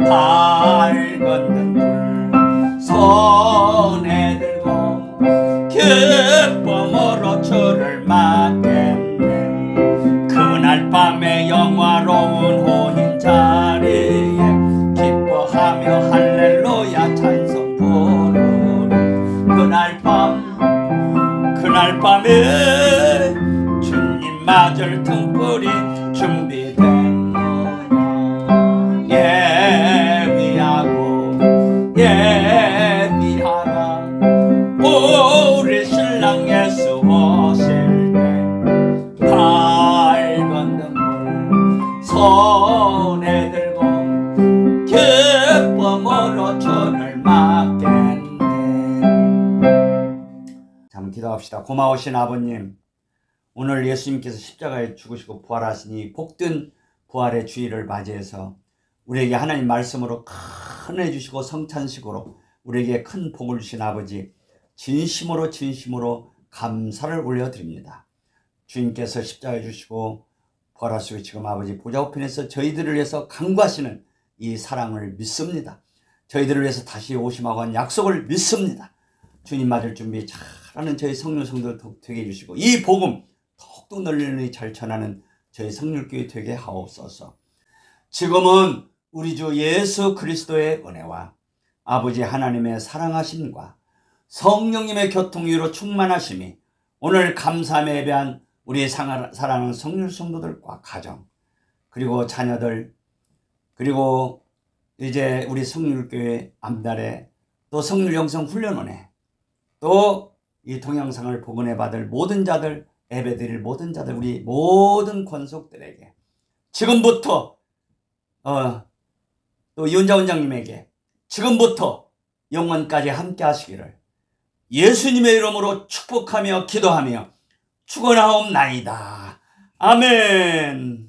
밝은 등불 손에 들고 기쁨으로 주를 맞겠네. 그날 밤에 영화로운 혼인 자리에 기뻐하며 나는 주님 맞을 등불이 준비된 모양. 예비하고 예비하라. 우리 신랑 예수 오실 때 밝은 등불 손에 들고 기쁨으로 주를 맞겠네. 잠 기도합시다. 고마우신 아버님, 오늘 예수님께서 십자가에 죽으시고 부활하시니 복된 부활의 주일을 맞이해서 우리에게 하나님 말씀으로 큰 은혜 주시고 성찬식으로 우리에게 큰 복을 주신 아버지, 진심으로 감사를 올려드립니다. 주님께서 십자가에 주시고 부활하시고 지금 아버지 보좌 우편에서 저희들을 위해서 간구하시는 이 사랑을 믿습니다. 저희들을 위해서 다시 오심하고 한 약속을 믿습니다. 주님 맞을 준비 잘하는 저희 성령 성도들 되게 해주시고 이 복음 더욱더 널리 잘 전하는 저희 성령교회 되게 하옵소서. 지금은 우리 주 예수 그리스도의 은혜와 아버지 하나님의 사랑하심과 성령님의 교통위로 충만하심이 오늘 감사함에 예배한 우리 사랑하는 성령 성도들과 가정, 그리고 자녀들, 그리고 이제 우리 성령교회 앞날에 또 성령 영성 훈련원에 또 이 동영상을 복원해 받을 모든 자들, 예배드릴 모든 자들, 우리 모든 권속들에게 지금부터 또 이훈자 원장님에게 지금부터 영원까지 함께 하시기를 예수님의 이름으로 축복하며 기도하며 축원하옵나이다. 아멘.